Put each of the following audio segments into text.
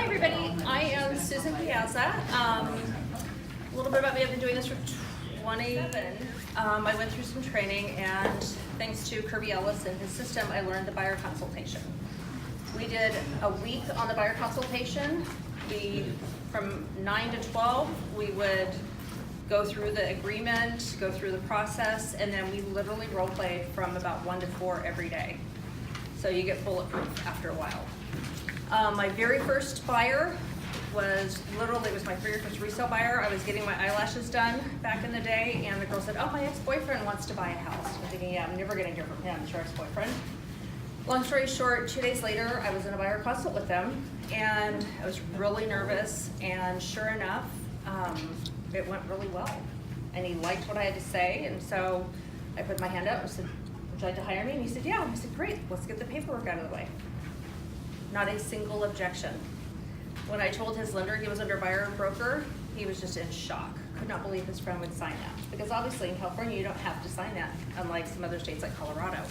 Hi everybody, I am Susan Piazza. A little bit about me, I've been doing this for 27. I went through some training and thanks to Kirby Ellis and his system, I learned the Buyer Consultation. We did a week on the Buyer Consultation. From 9 to 12, we would go through the agreement, go through the process, and then we literally role played from about 1 to 4 every day. So you get bulletproof after a while. My very first buyer was literally, it was my very first resale buyer. I was getting my eyelashes done back in the day, and the girl said, oh, my ex-boyfriend wants to buy a house. I'm thinking, yeah, I'm never gonna hear from him, it's your ex-boyfriend. Long story short, 2 days later, I was in a buyer consult with them, and I was really nervous, and sure enough, it went really well. And he liked what I had to say, and so I put my hand up and said, would you like to hire me? And he said, yeah. I said, great, let's get the paperwork out of the way. Not a single objection. When I told his lender he was under buyer and broker, he was just in shock. Could not believe his friend would sign that. Because obviously in California, you don't have to sign that, unlike some other states like Colorado.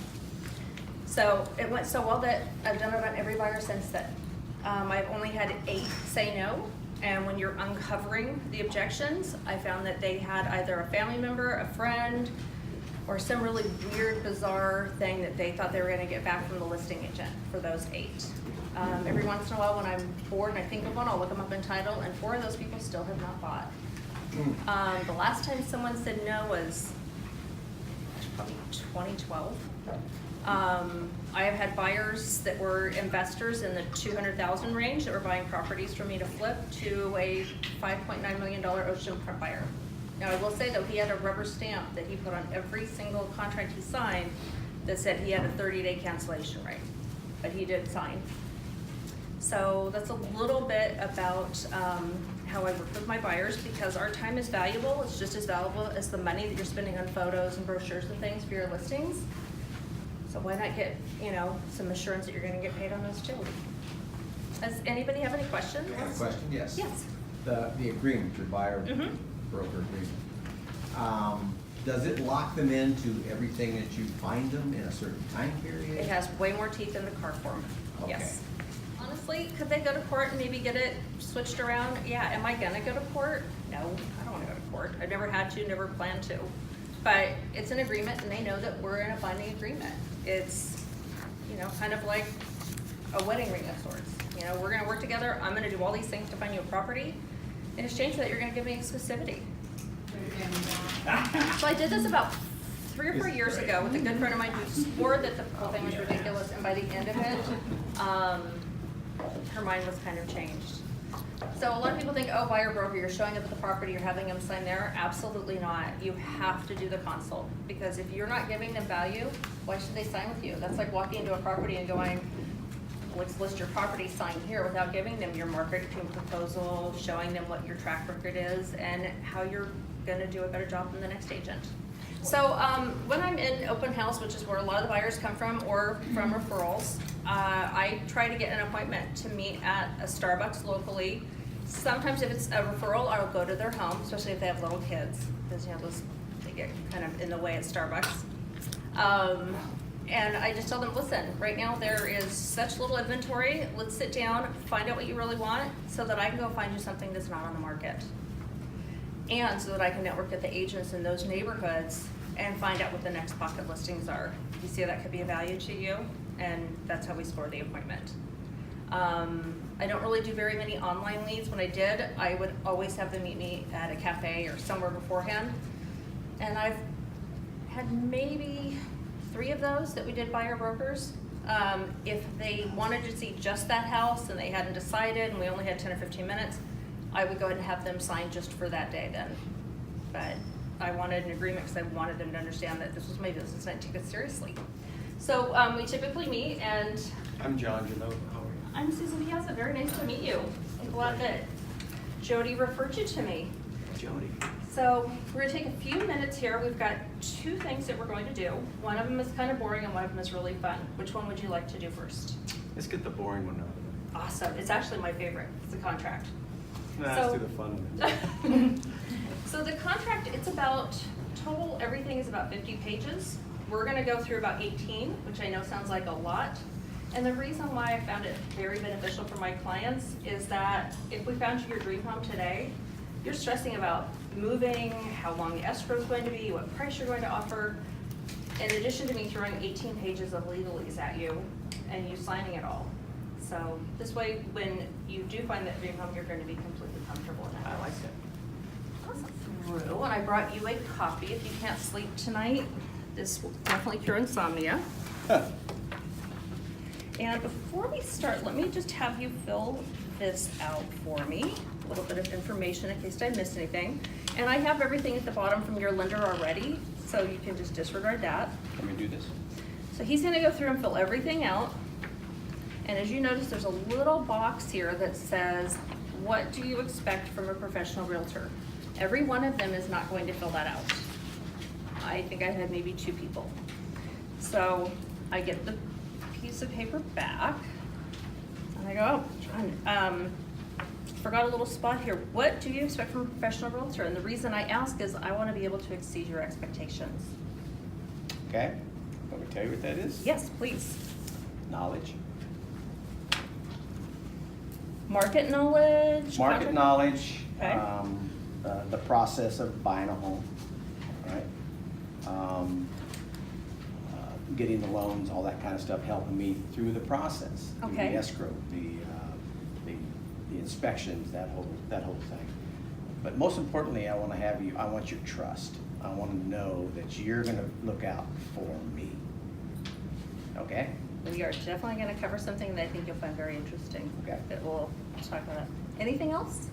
So it went so well that I've done it on every buyer since then. I've only had 8 say no, and when you're uncovering the objections, I found that they had either a family member, a friend, or some really weird, bizarre thing that they thought they were gonna get back from the listing agent for those 8. Every once in a while when I'm bored and I think of one, I'll look them up in title, and 4 of those people still have not bought. The last time someone said no was probably 2012. I have had buyers that were investors in the 200,000 range that were buying properties for me to flip to a $5.9 million oceanfront buyer. Now I will say though, he had a rubber stamp that he put on every single contract he signed that said he had a 30-day cancellation rate, but he did sign. So that's a little bit about how I work with my buyers, because our time is valuable. It's just as valuable as the money that you're spending on photos and brochures and things for your listings. So why not get, some assurance that you're gonna get paid on those too? Does anybody have any questions? I have a question, yes. Yes. The agreement, your buyer broker agreement. Does it lock them into everything that you find them in a certain time period? It has way more teeth than the car form, Okay. yes. Honestly, could they go to court and maybe get it switched around? Yeah, am I gonna go to court? No, I don't wanna go to court. I've never had to, never planned to. But it's an agreement and they know that we're in a binding agreement. It's, kind of like a wedding ring of sorts. We're gonna work together, I'm gonna do all these things to find you a property. In exchange for that, you're gonna give me exclusivity. So I did this about 3 or 4 years ago with a good friend of mine who swore that the whole thing was ridiculous, and by the end of it, her mind was kind of changed. So a lot of people think, oh, buyer broker, you're showing up at the property, you're having them sign there. Absolutely not. You have to do the consult, because if you're not giving them value, why should they sign with you? That's like walking into a property and going, let's list your property, sign here, without giving them your market proposal, showing them what your track record is, and how you're gonna do a better job than the next agent. So when I'm in open house, which is where a lot of the buyers come from, or from referrals, I try to get an appointment to meet at a Starbucks locally. Sometimes if it's a referral, I'll go to their home, especially if they have little kids, because they get kind of in the way at Starbucks. And I just tell them, listen, right now there is such little inventory, let's sit down, find out what you really want, so that I can go find you something that's not on the market. And so that I can network with the agents in those neighborhoods and find out what the next pocket listings are. You see how that could be of value to you? And that's how we score the appointment. I don't really do very many online leads. When I did, I would always have them meet me at a cafe or somewhere beforehand. And I've had maybe 3 of those that we did buyer brokers. If they wanted to see just that house and they hadn't decided and we only had 10 or 15 minutes, I would go ahead and have them sign just for that day then. But I wanted an agreement because I wanted them to understand that this was my business and I take it seriously. So we typically meet, and I'm John Janot. How are you? I'm Susan Piazza. Very nice to meet you. I'm glad that Jody referred you to me. Jody. So we're gonna take a few minutes here. We've got 2 things that we're going to do. One of them is kind of boring and one of them is really fun. Which one would you like to do first? Let's get the boring one out of the way. Awesome. It's actually my favorite. It's a contract. Nah, So- let's do the fun one. So the contract, it's about, total everything is about 50 pages. We're gonna go through about 18, which I know sounds like a lot. And the reason why I found it very beneficial for my clients is that if we found you your dream home today, you're stressing about moving, how long the escrow is going to be, what price you're going to offer, in addition to me throwing 18 pages of legalese at you and you signing it all. So this way, when you do find that dream home, you're going to be completely comfortable in it. I like it. Through, and I brought you a copy. If you can't sleep tonight, this will definitely cure insomnia. And before we start, let me just have you fill this out for me. A little bit of information in case I missed anything. And I have everything at the bottom from your lender already, so you can just disregard that. Can we do this? So he's gonna go through and fill everything out. And as you notice, there's a little box here that says, what do you expect from a professional realtor? Every one of them is not going to fill that out. I think I had maybe 2 people. So I get the piece of paper back, and I go, oh, forgot a little spot here. What do you expect from a professional realtor? And the reason I ask is I want to be able to exceed your expectations. Okay. Want me to tell you what that is? Yes, please. Knowledge. Market knowledge. Market contract- knowledge. Okay. The process of buying a home, right? Getting the loans, all that kind of stuff, helping me through the process. Through Okay. the escrow, the inspections, that whole thing. But most importantly, I want your trust. I want to know that you're gonna look out for me. Okay? We are definitely going to cover something that I think you'll find very interesting. Okay. That we'll talk about. Anything else?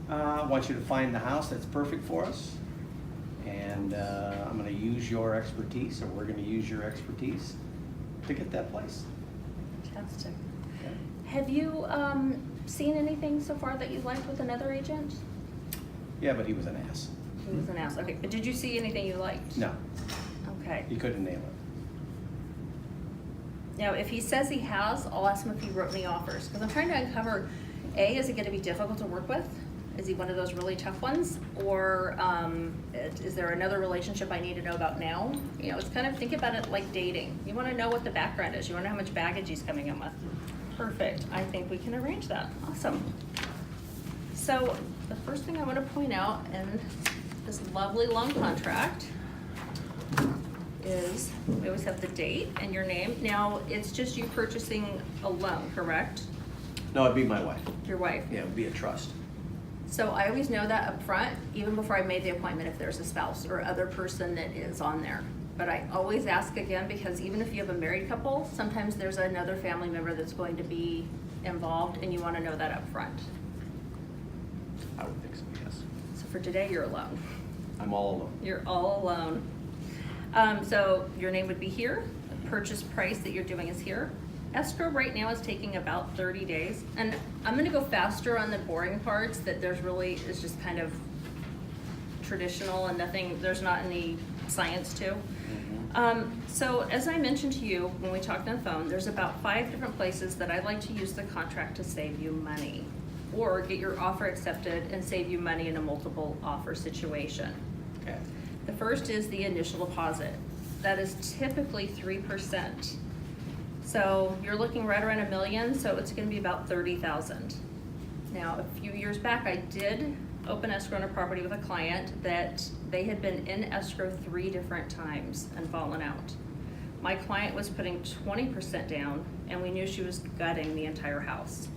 I want you to find the house that's perfect for us. And I'm gonna use your expertise, or we're gonna use your expertise to get that place. Fantastic. Okay? Have you seen anything so far that you liked with another agent? Yeah, but he was an ass. He was an ass. Okay, but did you see anything you liked? No, Okay. he couldn't nail it. Now, if he says he has, I'll ask him if he wrote any offers. Because I'm trying to uncover, A, is it going to be difficult to work with? Is he one of those really tough ones? Or is there another relationship I need to know about now? You know, it's kind of, think about it like dating. You want to know what the background is. You want to know how much baggage he's coming in with. Perfect. I think we can arrange that. Awesome. So the first thing I want to point out in this lovely loan contract is we always have the date and your name. Now, it's just you purchasing a loan, correct? No, it'd be my wife. Your wife. Yeah, it would be a trust. So I always know that up front, even before I made the appointment, if there's a spouse or other person that is on there. But I always ask again, because even if you have a married couple, sometimes there's another family member that's going to be involved, and you want to know that up front. I would think so, yes. So for today, you're alone. I'm all alone. You're all alone. So your name would be here. The purchase price that you're doing is here. Escrow right now is taking about 30 days. And I'm gonna go faster on the boring parts that it's just kind of traditional and there's not any science to. So as I mentioned to you when we talked on the phone, there's about 5 different places that I like to use the contract to save you money or get your offer accepted and save you money in a multiple offer situation. Okay. The first is the initial deposit. That is typically 3%. So you're looking right around $1 million, so it's gonna be about $30,000. Now, a few years back, I did open escrow on a property with a client that they had been in escrow 3 different times and fallen out. My client was putting 20% down, and we knew she was gutting the entire house.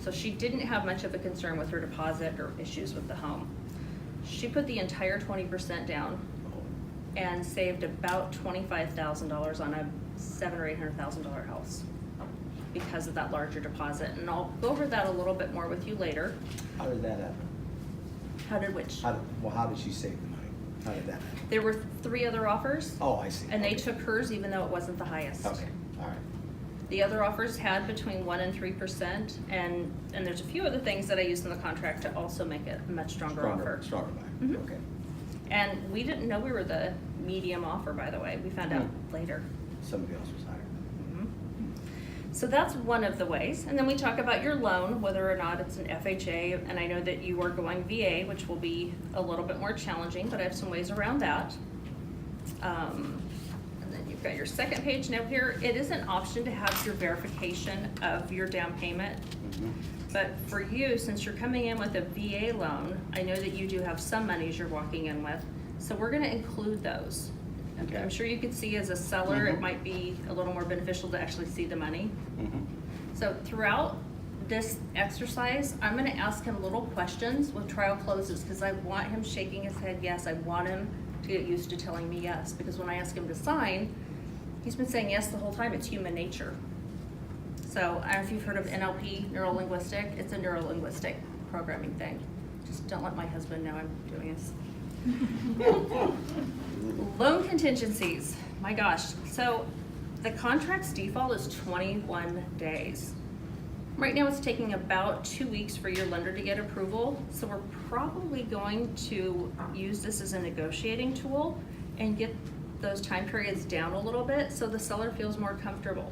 So she didn't have much of a concern with her deposit or issues with the home. She put the entire 20% down and saved about $25,000 on a $700,000 or $800,000 house because of that larger deposit. And I'll go over that a little bit more with you later. How did that happen? How did which? How did she save the money? How did that happen? There were 3 other offers. Oh, I see. And they Okay. took hers even though it wasn't the highest. Okay, all right. The other offers had between 1% and 3%, and there's a few other things that I used in the contract to also make it a much stronger offer. Stronger buyer, Mhm. okay. And we didn't know we were the medium offer, by the way. We found out later. Somebody else was hired. So that's one of the ways. And then we talk about your loan, whether or not it's an FHA, and I know that you are going VA, which will be a little bit more challenging, but I have some ways around that. And then you've got your second page. Now here, it is an option to have your verification of your down payment. But for you, since you're coming in with a VA loan, I know that you do have some monies you're walking in with, so we're gonna include those. Okay. I'm sure you could see as a seller, it might be a little more beneficial to actually see the money. So throughout this exercise, I'm gonna ask him little questions with trial closes, because I want him shaking his head yes. I want him to get used to telling me yes, because when I ask him to sign, he's been saying yes the whole time. It's human nature. So I don't know if you've heard of NLP, neuro-linguistic. It's a neuro-linguistic programming thing. Just don't let my husband know I'm doing this. Loan contingencies, my gosh. So the contract's default is 21 days. Right now it's taking about 2 weeks for your lender to get approval. So we're probably going to use this as a negotiating tool and get those time periods down a little bit so the seller feels more comfortable.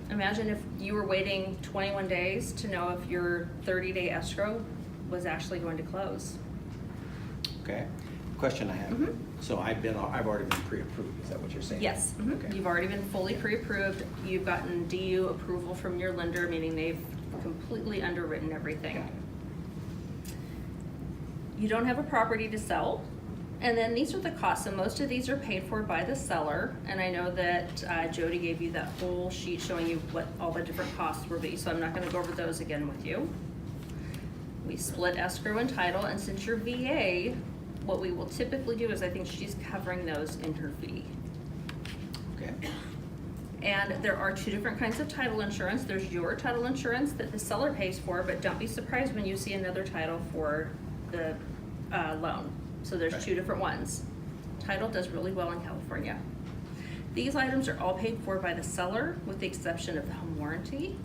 Imagine if you were waiting 21 days to know if your 30-day escrow was actually going to close. Okay, question I have. So I've already been pre-approved, is that what you're saying? Yes, Okay. you've already been fully pre-approved. You've gotten DU approval from your lender, meaning they've completely underwritten everything. Got it. You don't have a property to sell. And then these are the costs. So most of these are paid for by the seller. And I know that Jody gave you that whole sheet showing you what all the different costs will be. So I'm not gonna go over those again with you. We split escrow and title. And since you're VA, what we will typically do is I think she's covering those in her fee. Okay. And there are two different kinds of title insurance. There's your title insurance that the seller pays for, but don't be surprised when you see another title for the loan. So there's two different ones. Title does really well in California. These items are all paid for by the seller with the exception of the home warranty.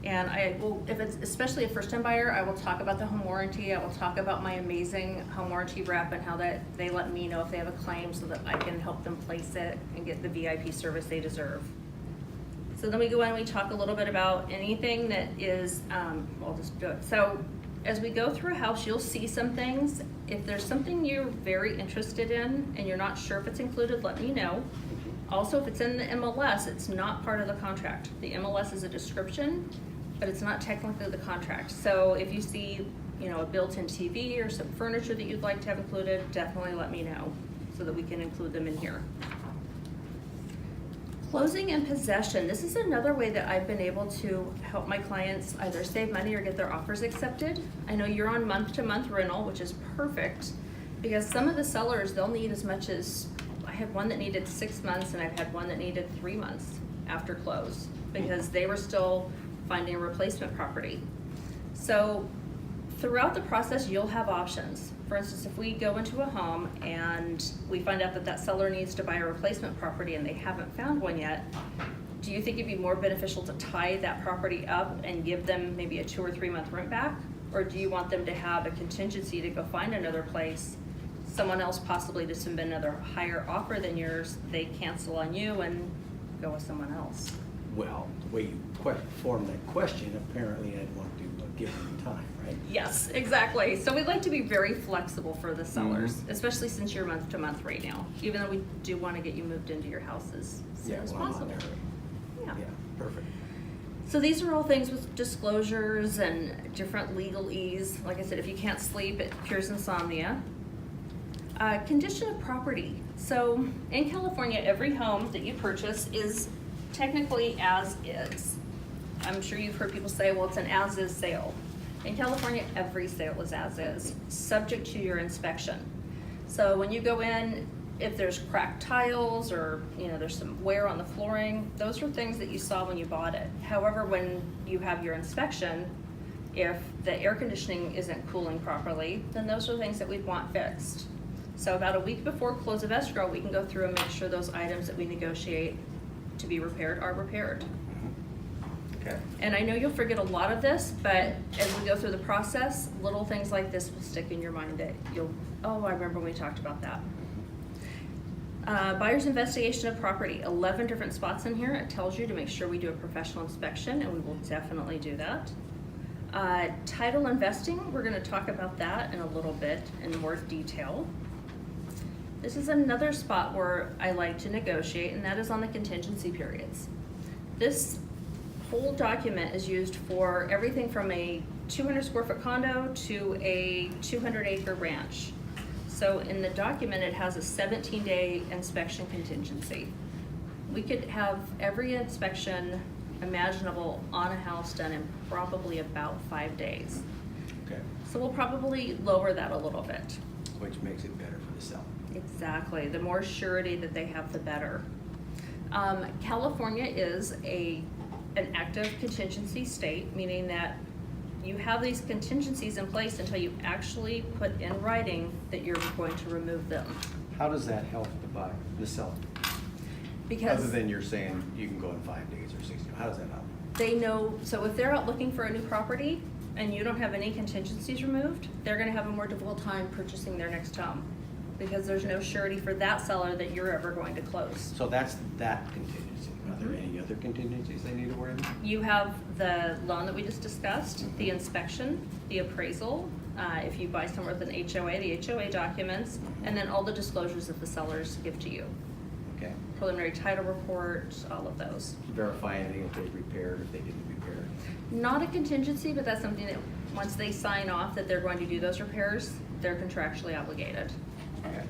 And I will, if it's especially a first-time buyer, I will talk about the home warranty. I will talk about my amazing home warranty rep and how that they let me know if they have a claim so that I can help them place it and get the VIP service they deserve. So then we go in and we talk a little bit about anything that is, I'll just do it. So as we go through a house, you'll see some things. If there's something you're very interested in and you're not sure if it's included, let me know. Also, if it's in the MLS, it's not part of the contract. The MLS is a description, but it's not technically the contract. So if you see, you know, a built-in TV or some furniture that you'd like to have included, definitely let me know so that we can include them in here. Closing and possession. This is another way that I've been able to help my clients either save money or get their offers accepted. I know you're on month-to-month rental, which is perfect because some of the sellers, they'll need as much as, I had one that needed 6 months and I've had one that needed 3 months after close because they were still finding a replacement property. So throughout the process, you'll have options. For instance, if we go into a home and we find out that that seller needs to buy a replacement property and they haven't found one yet, do you think it'd be more beneficial to tie that property up and give them maybe a 2 or 3 month rent back? Or do you want them to have a contingency to go find another place, someone else possibly to submit another higher offer than yours, they cancel on you and go with someone else? Well, the way you formed that question, apparently I'd want to give them time, right? Yes, exactly. So we'd like to be very flexible for the sellers, especially since you're month to month right now, even though we do want to get you moved into your house as soon as well, I'm possible. on there. Yeah. Yeah, perfect. So these are all things with disclosures and different legalese. Like I said, if you can't sleep, it cures insomnia. Condition of property. So in California, every home that you purchase is technically as is. I'm sure you've heard people say, well, it's an as-is sale. In California, every sale is as-is, subject to your inspection. So when you go in, if there's cracked tiles or there's some wear on the flooring, those are things that you saw when you bought it. However, when you have your inspection, if the air conditioning isn't cooling properly, then those are things that we'd want fixed. So about a week before close of escrow, we can go through and make sure those items that we negotiate to be repaired are repaired. Okay. And I know you'll forget a lot of this, but as we go through the process, little things like this will stick in your mind that you'll, oh, I remember when we talked about that. Buyer's investigation of property, 11 different spots in here. It tells you to make sure we do a professional inspection, and we will definitely do that. Title investing, we're gonna talk about that in a little bit in more detail. This is another spot where I like to negotiate, and that is on the contingency periods. This whole document is used for everything from a 200 square foot condo to a 200 acre ranch. So in the document, it has a 17-day inspection contingency. We could have every inspection imaginable on a house done in probably about 5 days. Okay. So we'll probably lower that a little bit. Which makes it better for the seller. Exactly. The more surety that they have, the better. California is an active contingency state, meaning that you have these contingencies in place until you actually put in writing that you're going to remove them. How does that help the seller? Because Other than you're saying you can go in 5 days or 60, how does that help? they know, so if they're out looking for a new property and you don't have any contingencies removed, they're gonna have a more difficult time purchasing their next home, because there's no surety for that seller that you're ever going to close. So that's that contingency. Are there any other contingencies they need to worry about? You have the loan that we just discussed, the inspection, the appraisal, if you buy somewhere with an HOA, the HOA documents, and then all the disclosures that the sellers give to you. Okay. Preliminary title report, all of those. Verify anything if they repaired, if they didn't repair. Not a contingency, but that's something that once they sign off that they're going to do those repairs, they're contractually obligated. Okay.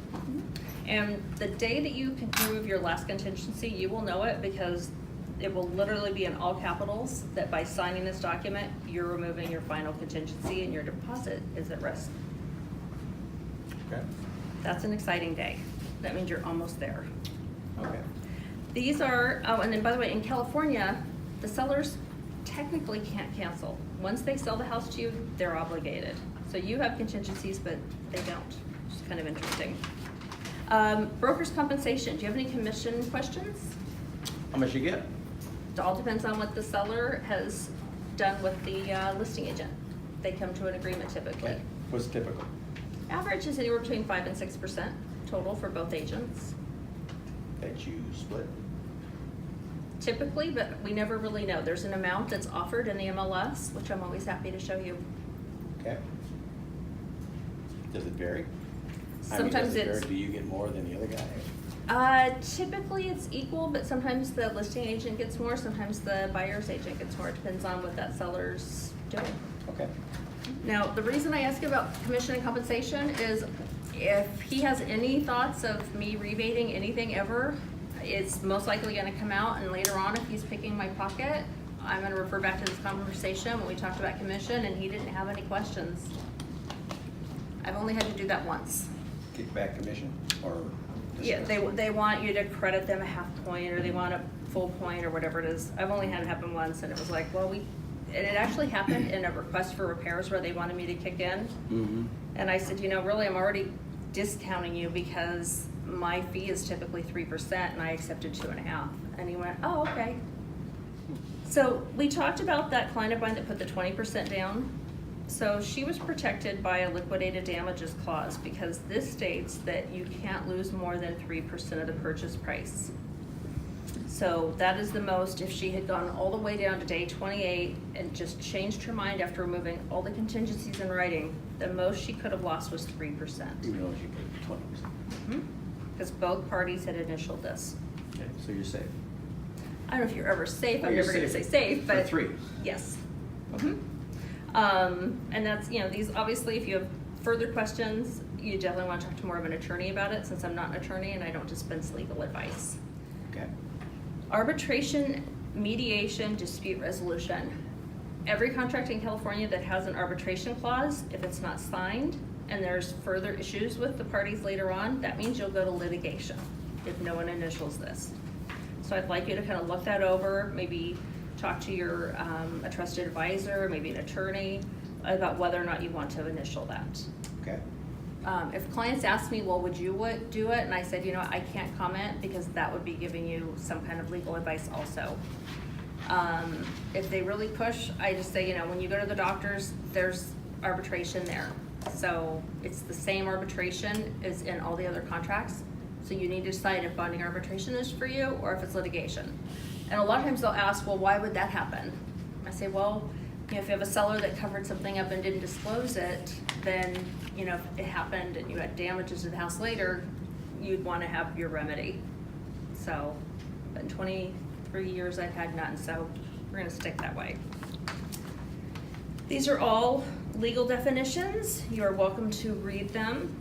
And the day that you can remove your last contingency, you will know it, because it will literally be in all capitals that by signing this document, you're removing your final contingency and your deposit is at risk. Okay. That's an exciting day. That means you're almost there. Okay. These are, oh, and then by the way, in California, the sellers technically can't cancel. Once they sell the house to you, they're obligated. So you have contingencies, but they don't, which is kind of interesting. Broker's compensation, do you have any commission questions? How much you get? It all depends on what the seller has done with the listing agent. They come to an agreement typically. Okay. What's typical? Average is anywhere between 5% and 6% total for both agents. That you split? Typically, but we never really know. There's an amount that's offered in the MLS, which I'm always happy to show you. Okay. Does it vary? Sometimes does it it's, vary? Do you get more than the other guy? typically it's equal, but sometimes the listing agent gets more, sometimes the buyer's agent gets more. It depends on what that seller's doing. Okay. Now, the reason I ask about commission and compensation is if he has any thoughts of me rebating anything ever, it's most likely gonna come out, and later on, if he's picking my pocket, I'm gonna refer back to this conversation when we talked about commission and he didn't have any questions. I've only had to do that once. Kickback commission or? Yeah, they want you to credit them a half point, or they want a full point, or whatever it is. I've only had it happen once, and it was like, well, and it actually happened in a request for repairs where they wanted me to kick in. Mm-hmm. And I said, really, I'm already discounting you because my fee is typically 3%, and I accepted 2.5%. And he went, oh, okay. So we talked about that client of mine that put the 20% down. So she was protected by a liquidated damages clause, because this states that you can't lose more than 3% of the purchase price. So that is the most, if she had gone all the way down to day 28 and just changed her mind after removing all the contingencies in writing, the most she could have lost was 3%. Even though you paid 20%. Because both parties had initialed this. Okay, so you're safe. I don't know if you're ever safe, Well, I'm you're never gonna say safe safe, for but. 3. Yes. Okay. And that's, these, obviously, if you have further questions, you definitely want to talk to more of an attorney about it, since I'm not an attorney and I don't dispense legal advice. Okay. Arbitration, mediation, dispute resolution. Every contract in California that has an arbitration clause, if it's not signed and there's further issues with the parties later on, that means you'll go to litigation if no one initials this. So I'd like you to kind of look that over, maybe talk to your a trusted advisor, maybe an attorney, about whether or not you want to initial that. Okay. If clients ask me, well, would you do it? And I said, I can't comment, because that would be giving you some kind of legal advice also. If they really push, I just say, when you go to the doctors, there's arbitration there. So it's the same arbitration as in all the other contracts. So you need to decide if bonding arbitration is for you or if it's litigation. And a lot of times they'll ask, well, why would that happen? I say, well, if you have a seller that covered something up and didn't disclose it, then, if it happened and you had damages to the house later, you'd wanna have your remedy. So, but in 23 years I've had none, so we're gonna stick that way. These are all legal definitions. You are welcome to read them.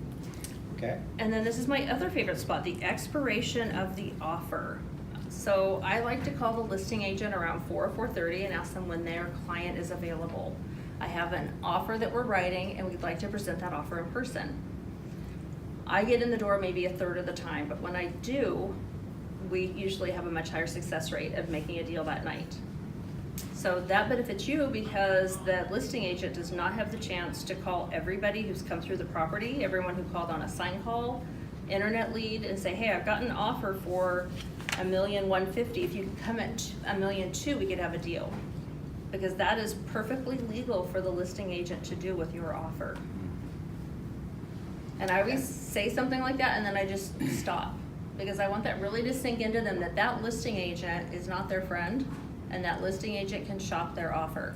Okay. And then this is my other favorite spot, the expiration of the offer. So I like to call the listing agent around 4 or 4:30 and ask them when their client is available. I have an offer that we're writing and we'd like to present that offer in person. I get in the door maybe a third of the time, but when I do, we usually have a much higher success rate of making a deal that night. So that benefits you because the listing agent does not have the chance to call everybody who's come through the property, everyone who called on a sign call, internet lead, and say, hey, I've got an offer for $1,150,000. If you can come at $1,200,000, we could have a deal. Because that is perfectly legal for the listing agent to do with your offer. And I always say something like that and then I just stop. Because I want that really to sink into them that that listing agent is not their friend and that listing agent can shop their offer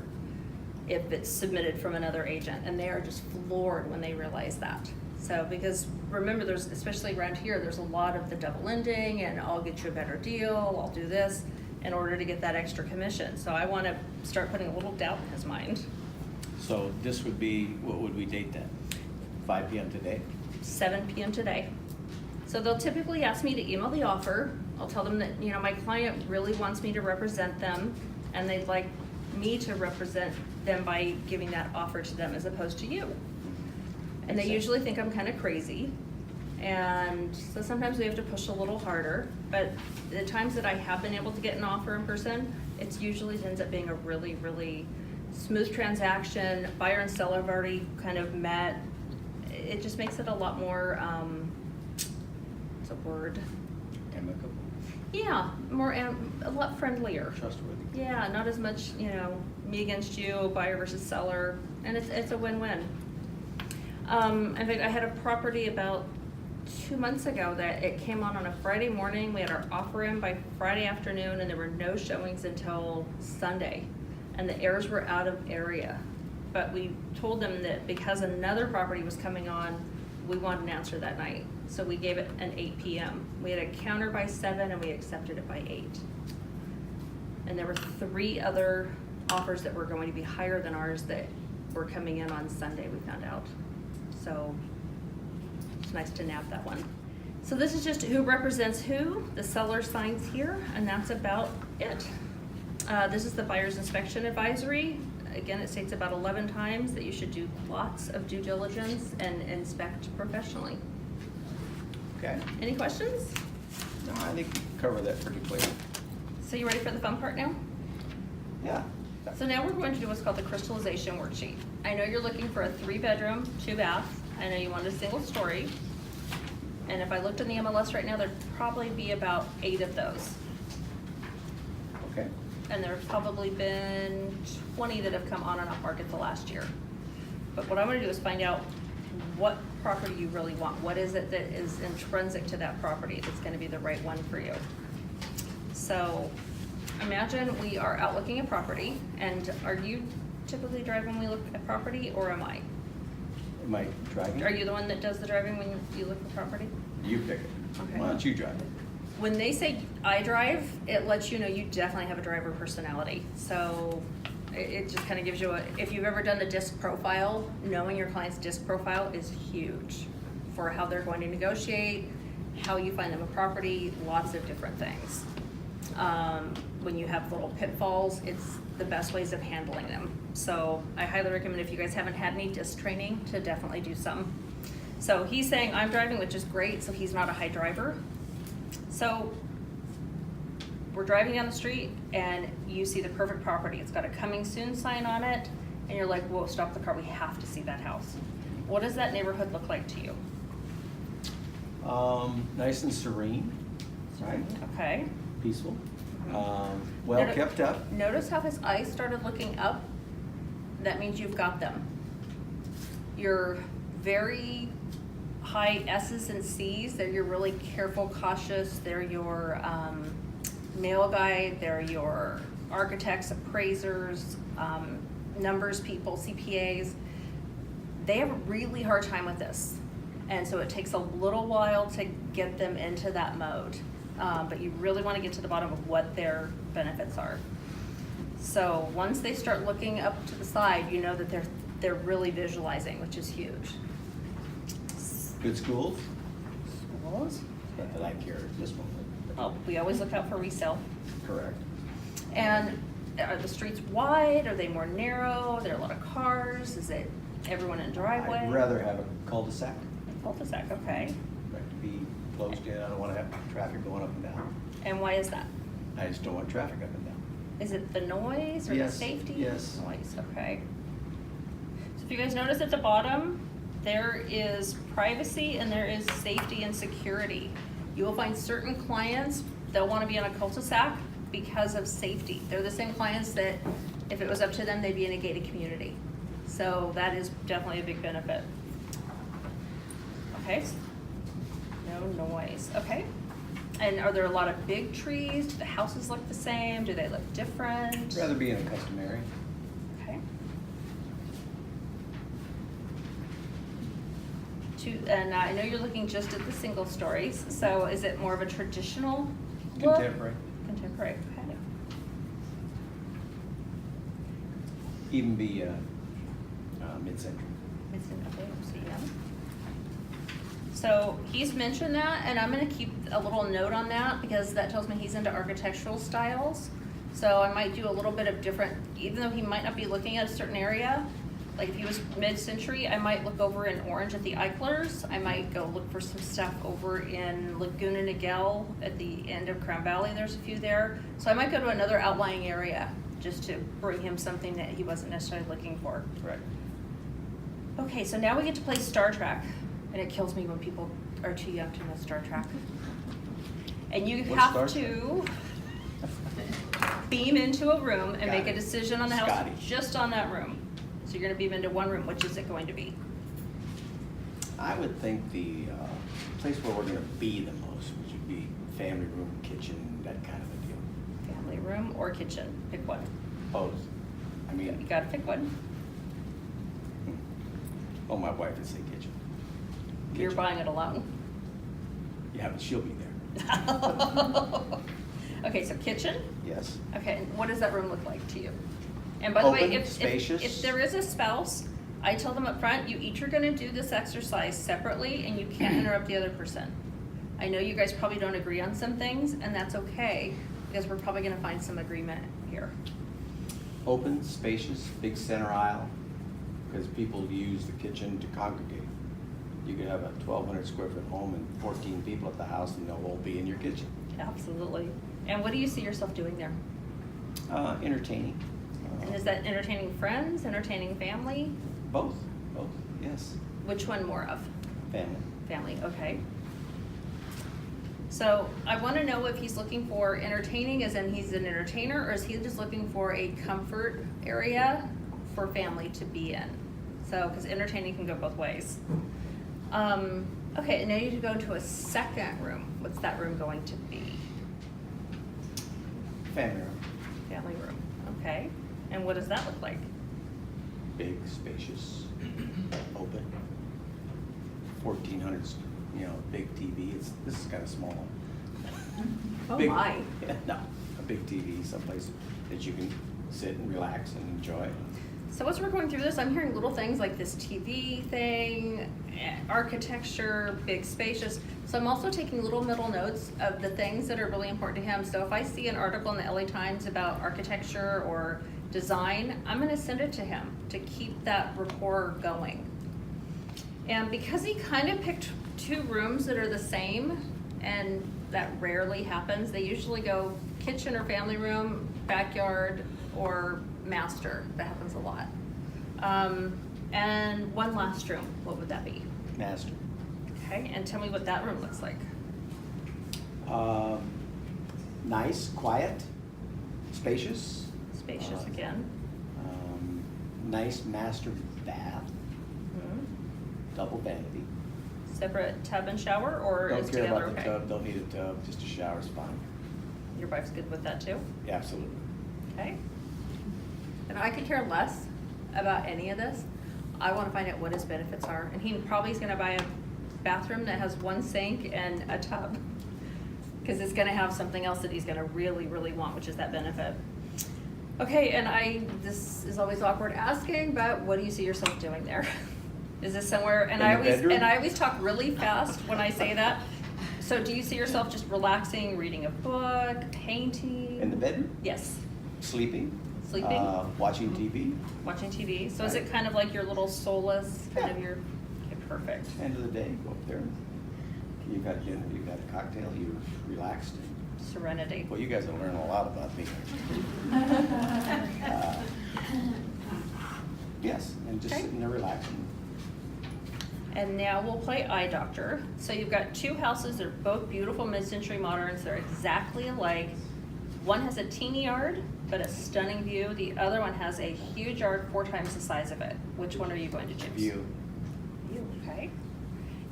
if it's submitted from another agent. And they are just floored when they realize that. So, because remember, there's, especially around here, there's a lot of the double ending and I'll get you a better deal, I'll do this in order to get that extra commission. So I want to start putting a little doubt in his mind. So this would be, what would we date that? 5 p.m. today? 7 p.m. today. So they'll typically ask me to email the offer. I'll tell them that, you know, my client really wants me to represent them and they'd like me to represent them by giving that offer to them as opposed to you. And they usually think I'm kind of crazy. And so sometimes we have to push a little harder, but the times that I have been able to get an offer in person, it's usually ends up being a really, really smooth transaction. Buyer and seller have already kind of met. It just makes it a lot more, what's a word? Amicable. Yeah, more, a lot friendlier. Trustworthy. Yeah, not as much, you know, me against you, buyer versus seller, and it's a win-win. In fact, I had a property about 2 months ago that it came on a Friday morning. We had our offer in by Friday afternoon and there were no showings until Sunday. And the heirs were out of area. But we told them that because another property was coming on, we wanted an answer that night. So we gave it an 8 p.m. We had a counter by 7 and we accepted it by 8. And there were 3 other offers that were going to be higher than ours that were coming in on Sunday, we found out. So it's nice to nab that one. So this is just who represents who. The seller signs here, and that's about it. This is the buyer's inspection advisory. Again, it states about 11 times that you should do lots of due diligence and inspect professionally. Okay. Any questions? No, I think we covered that pretty clear. So you ready for the fun part now? Yeah. So now we're going to do what's called the crystallization worksheet. I know you're looking for a 3-bedroom, 2-bath. I know you want a single story. And if I looked in the MLS right now, there'd probably be about 8 of those. Okay. And there's probably been 20 that have come on and off market the last year. But what I'm gonna do is find out what property you really want. What is it that is intrinsic to that property that's gonna be the right one for you? So imagine we are out looking at property, and are you typically driving when we look at property, or am I? Am I driving? Are you the one that does the driving when you look at property? You pick it. Okay. Why don't you drive it? When they say I drive, it lets you know you definitely have a driver personality. So it just kind of gives you if you've ever done the DISC profile, knowing your client's DISC profile is huge for how they're going to negotiate, how you find them a property, lots of different things. When you have little pitfalls, it's the best ways of handling them. So I highly recommend, if you guys haven't had any DISC training, to definitely do some. So he's saying I'm driving, which is great, so he's not a high driver. So we're driving down the street and you see the perfect property. It's got a coming soon sign on it, and you're like, whoa, stop the car, we have to see that house. What does that neighborhood look like to you? Nice and serene, right? Okay. Peaceful. Well kept up. Notice how his eyes started looking up. That means you've got them. You're very high S's and C's. They're your really careful, cautious. They're your mail guy. They're your architects, appraisers, numbers people, CPAs. They have a really hard time with this. And so it takes a little while to get them into that mode. But you really want to get to the bottom of what their benefits are. So once they start looking up to the side, you know that they're really visualizing, which is huge. Good schools? Schools? I like your, this one. Oh, we always look out for resale. Correct. And are the streets wide? Are they more narrow? Are there a lot of cars? Is it everyone in driveway? I'd rather have a cul-de-sac. Cul-de-sac, okay. I'd like to be closed in. I don't want to have traffic going up and down. And why is that? I just don't want traffic up and down. Is it the noise or the Yes, safety? yes. Noise, okay. So if you guys notice at the bottom, there is privacy and there is safety and security. You will find certain clients, they'll want to be on a cul-de-sac because of safety. They're the same clients that if it was up to them, they'd be in a gated community. So that is definitely a big benefit. Okay, no noise, okay. And are there a lot of big trees? Do the houses look the same? Do they look different? I'd rather be in a custom area. Okay. And I know you're looking just at the single stories, so is it more of a traditional look? Contemporary. Contemporary, okay. Even be mid-century. Okay, so yeah. So he's mentioned that, and I'm gonna keep a little note on that because that tells me he's into architectural styles. So I might do a little bit of different, even though he might not be looking at a certain area. Like if he was mid-century, I might look over in Orange at the Eichlers. I might go look for some stuff over in Laguna Niguel at the end of Crown Valley. There's a few there. So I might go to another outlying area just to bring him something that he wasn't necessarily looking for. Right. Okay, so now we get to play Star Trek. And it kills me when people are too young to know Star Trek. And you What's have Star to beam into a room and Got make it. a decision on the house Scotty. just on that room. So you're gonna beam into one room. Which is it going to be? I would think the place where we're going to be the most, which would be family room, kitchen, that kind of a deal. Family room or kitchen? Pick one. Both. I You mean, gotta pick one. oh, my wife would say kitchen. You're Kitchen. buying it alone. Yeah, but she'll be there. Okay, so kitchen? Yes. Okay, and what does that room look like to you? And by the way, Open, if spacious. there is a spouse, I tell them up front, you each are gonna do this exercise separately and you can't interrupt the other person. I know you guys probably don't agree on some things, and that's okay, because we're probably gonna find some agreement here. Open, spacious, big center aisle, because people use the kitchen to congregate. You could have a 1,200 square foot home and 14 people at the house and they'll all be in your kitchen. Absolutely. And what do you see yourself doing there? Entertaining. And is that entertaining friends, entertaining family? Both, yes. Which one more of? Family. Family, okay. So I want to know if he's looking for entertaining as in he's an entertainer, or is he just looking for a comfort area for family to be in? So, because entertaining can go both ways. Okay, and now you need to go into a second room. What's that room going to be? Family room. Family room, okay. And what does that look like? Big, spacious, open. 1,400, big TV. This is kind of small. Oh Big- my. No, a big TV, someplace that you can sit and relax and enjoy. So as we're going through this, I'm hearing little things like this TV thing, architecture, big spacious. So I'm also taking little middle notes of the things that are really important to him. So if I see an article in the LA Times about architecture or design, I'm gonna send it to him to keep that rapport going. And because he kind of picked two rooms that are the same, and that rarely happens, they usually go kitchen or family room, backyard, or master. That happens a lot. And one last room, what would that be? Master. Okay, and tell me what that room looks like. Nice, quiet, spacious. Spacious again. Nice master bath, Mhm. double vanity. Separate tub and shower, or Don't is care together about the okay? tub, don't need a tub, just a shower's fine. Your wife's good with that too? Yeah, absolutely. Okay. And I could care less about any of this. I want to find out what his benefits are, and he probably is going to buy a bathroom that has one sink and a tub. Because it's gonna have something else that he's gonna really, really want, which is that benefit. Okay, and this is always awkward asking, but what do you see yourself doing there? Is this somewhere, In the bedroom? I always talk really fast when I say that. So do you see yourself just relaxing, reading a book, painting? In the bedroom? Yes, Sleeping. Sleeping? Watching TV. watching TV. So is Right. it kind of like your little solace, kind of your, okay, perfect. End of the day, go up there. You've got dinner, you've got a cocktail, you're relaxed. Serenity. Well, you guys will learn a lot about me. Yes, and just Okay. sitting there relaxing. And now we'll play eye doctor. So you've got two houses, they're both beautiful mid-century moderns, they're exactly alike. One has a teeny yard, but a stunning view. The other one has a huge yard, 4 times the size of it. Which one are you going to choose? View. View, okay.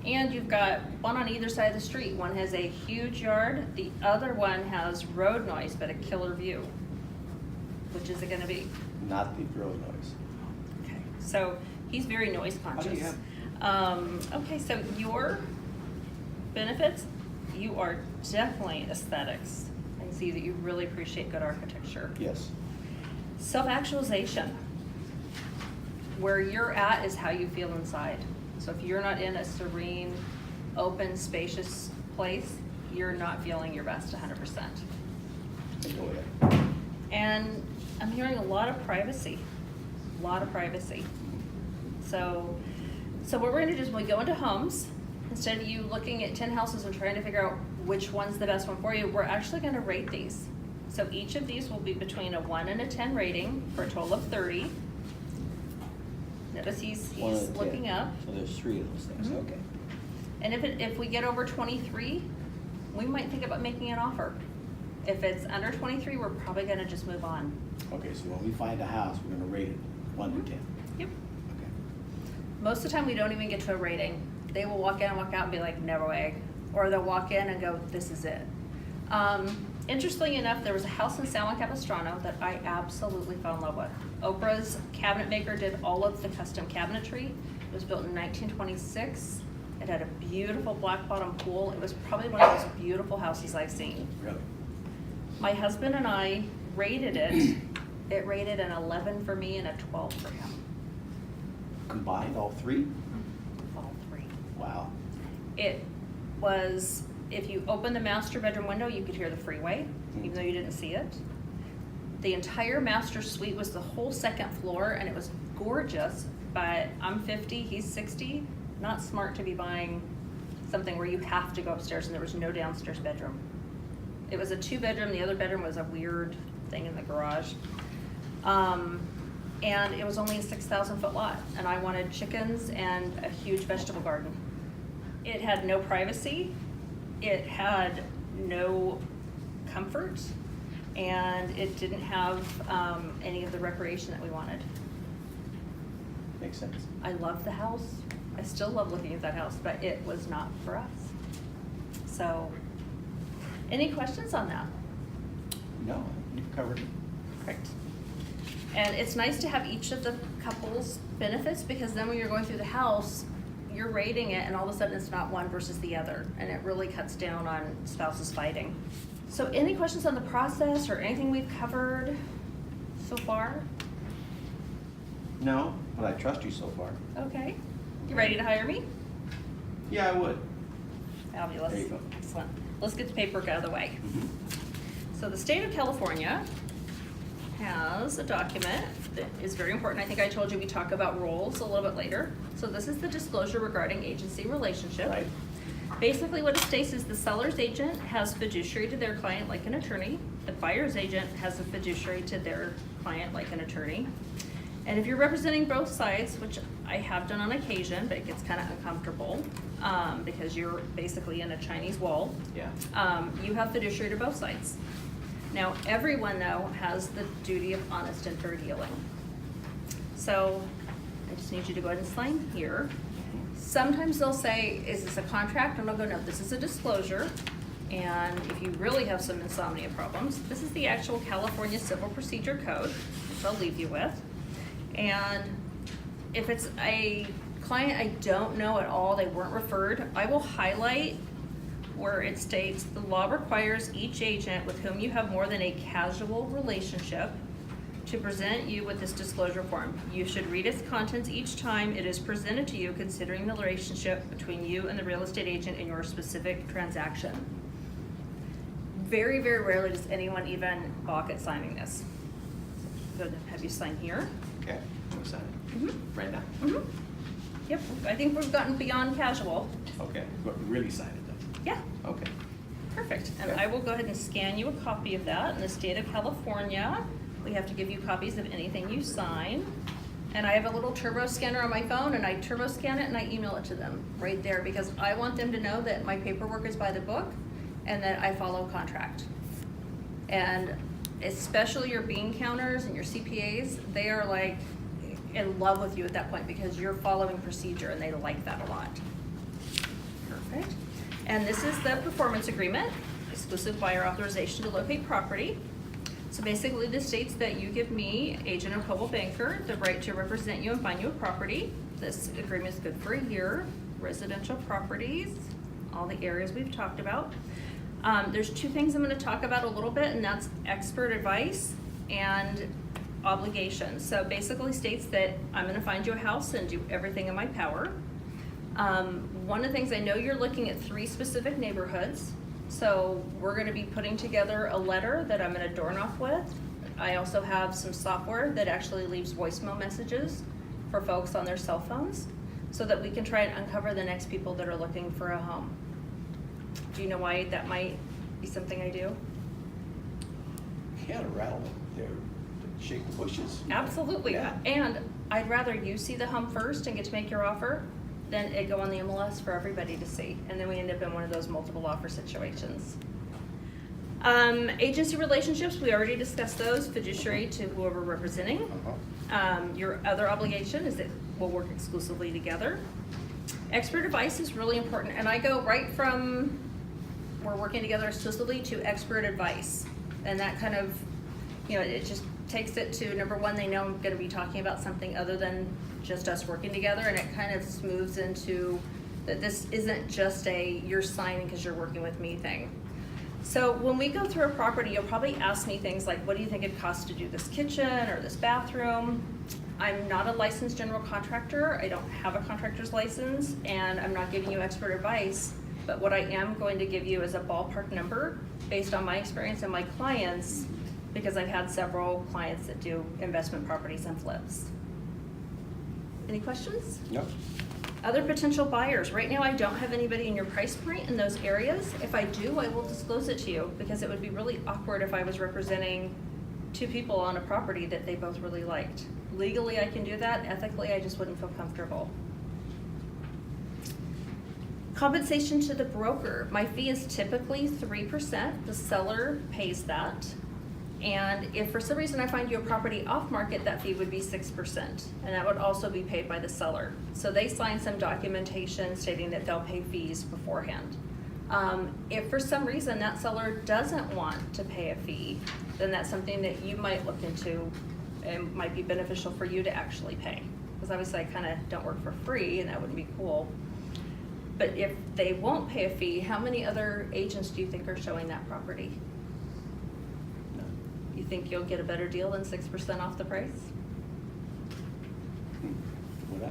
And you've got one on either side of the street. One has a huge yard, the other one has road noise, but a killer view. Which is it gonna be? Not the road noise. Okay, so he's very noise How do you conscious. have- Okay, so your benefits, you are definitely aesthetics. I can see that you really appreciate good architecture. Yes. Self-actualization. Where you're at is how you feel inside. So if you're not in a serene, open, spacious place, you're not feeling your best 100%. I go with it. And I'm hearing a lot of privacy, a lot of privacy. So what we're gonna do is when we go into homes, instead of you looking at 10 houses and trying to figure out which one's the best one for you, we're actually gonna rate these. So each of these will be between a 1 and a 10 rating for a total of 30. Notice he's 1 out of 10. looking up. So there's 3 of those things, Mhm. okay. And if we get over 23, we might think about making an offer. If it's under 23, we're probably gonna just move on. Okay, so when we find a house, we're gonna rate it 1 to 10. Yep. Okay. Most of the time, we don't even get to a rating. They will walk in and walk out and be like, no way. Or they'll walk in and go, this is it. Interestingly enough, there was a house in San Juan Capistrano that I absolutely fell in love with. Oprah's cabinet maker did all of the custom cabinetry. It was built in 1926. It had a beautiful black bottom pool. It was probably one of the most beautiful houses I've seen. Really? My husband and I rated it. It rated an 11 for me and a 12 for him. Combined, all 3? All 3. Wow. It was, if you open the master bedroom window, you could hear the freeway, even though you didn't see it. The entire master suite was the whole 2nd floor, and it was gorgeous, but I'm 50, he's 60. Not smart to be buying something where you have to go upstairs, and there was no downstairs bedroom. It was a 2-bedroom, the other bedroom was a weird thing in the garage. And it was only a 6,000-foot lot, and I wanted chickens and a huge vegetable garden. It had no privacy, it had no comfort, and it didn't have any of the recreation that we wanted. Makes sense. I loved the house, I still love looking at that house, but it was not for us. So, any questions on that? No, you've covered it. Correct. And it's nice to have each of the couple's benefits, because then when you're going through the house, you're rating it and all of a sudden it's not one versus the other, and it really cuts down on spouses fighting. So any questions on the process or anything we've covered so far? No, but I trust you so far. Okay. You ready to hire me? Yeah, I would. Fabulous. There you go. Excellent. Let's get the paperwork out of the way. Mhm. So the state of California has a document that is very important. I think I told you we talk about roles a little bit later. So this is the disclosure regarding agency relationship. Right. Basically what it states is the seller's agent has fiduciary to their client like an attorney. The buyer's agent has a fiduciary to their client like an attorney. And if you're representing both sides, which I have done on occasion, but it gets kind of uncomfortable because you're basically in a Chinese wall. Yeah. You have fiduciary to both sides. Now, everyone, though, has the duty of honest and fair dealing. So I just need you to go ahead and sign here. Sometimes they'll say, is this a contract? And I'll go, no, this is a disclosure. And if you really have some insomnia problems, this is the actual California Civil Procedure Code, which I'll leave you with. And if it's a client I don't know at all, they weren't referred, I will highlight where it states the law requires each agent with whom you have more than a casual relationship to present you with this disclosure form. You should read its contents each time it is presented to you, considering the relationship between you and the real estate agent in your specific transaction. Very, very rarely does anyone even balk at signing this. So go ahead and have you sign here. Okay, want to sign it? Mm-hmm. Right now? Mm-hmm. Yep, I think we've gotten beyond casual. Okay, but really sign it then? Yeah, Okay. perfect. And Okay. I will go ahead and scan you a copy of that. In the state of California, we have to give you copies of anything you sign. And I have a little turbo scanner on my phone, and I turbo scan it and I email it to them right there, because I want them to know that my paperwork is by the book and that I follow contract. And especially your bean counters and your CPAs, they are like in love with you at that point because you're following procedure, and they like that a lot. Perfect. And this is the performance agreement, exclusive buyer authorization to locate property. So basically this states that you give me, agent or mobile banker, the right to represent you and find you a property. This agreement is good for a year. Residential properties, all the areas we've talked about. There's two things I'm going to talk about a little bit, and that's expert advice and obligations. So basically states that I'm going to find you a house and do everything in my power. One of the things, I know you're looking at 3 specific neighborhoods. So we're going to be putting together a letter that I'm going to door knock with. I also have some software that actually leaves voicemail messages for folks on their cell phones so that we can try and uncover the next people that are looking for a home. Do you know why that might be something I do? Yeah, to rattle there, shake the bushes. Absolutely. Yeah. And I'd rather you see the home first and get to make your offer than it go on the MLS for everybody to see. And then we end up in one of those multiple offer situations. Agency relationships, we already discussed those, fiduciary to whoever representing. Your other obligation is that we'll work exclusively together. Expert advice is really important, and I go right from we're working together exclusively to expert advice. And that kind of, it just takes it to number one, they know I'm going to be talking about something other than just us working together, and it kind of smooths into that this isn't just a you're signing because you're working with me thing. So when we go through a property, you'll probably ask me things like, what do you think it costs to do this kitchen or this bathroom? I'm not a licensed general contractor. I don't have a contractor's license, and I'm not giving you expert advice. But what I am going to give you is a ballpark number based on my experience and my clients, because I've had several clients that do investment properties and flips. Any questions? Nope. Other potential buyers. Right now I don't have anybody in your price point in those areas. If I do, I will disclose it to you, because it would be really awkward if I was representing 2 people on a property that they both really liked. Legally I can do that. Ethically I just wouldn't feel comfortable. Compensation to the broker. My fee is typically 3%. The seller pays that. And if for some reason I find you a property off market, that fee would be 6%. And that would also be paid by the seller. So they sign some documentation stating that they'll pay fees beforehand. If for some reason that seller doesn't want to pay a fee, then that's something that you might look into and might be beneficial for you to actually pay. Because obviously I kind of don't work for free, and that wouldn't be cool. But if they won't pay a fee, how many other agents do you think are showing that property? You think you'll get a better deal than 6% off the price? Would I?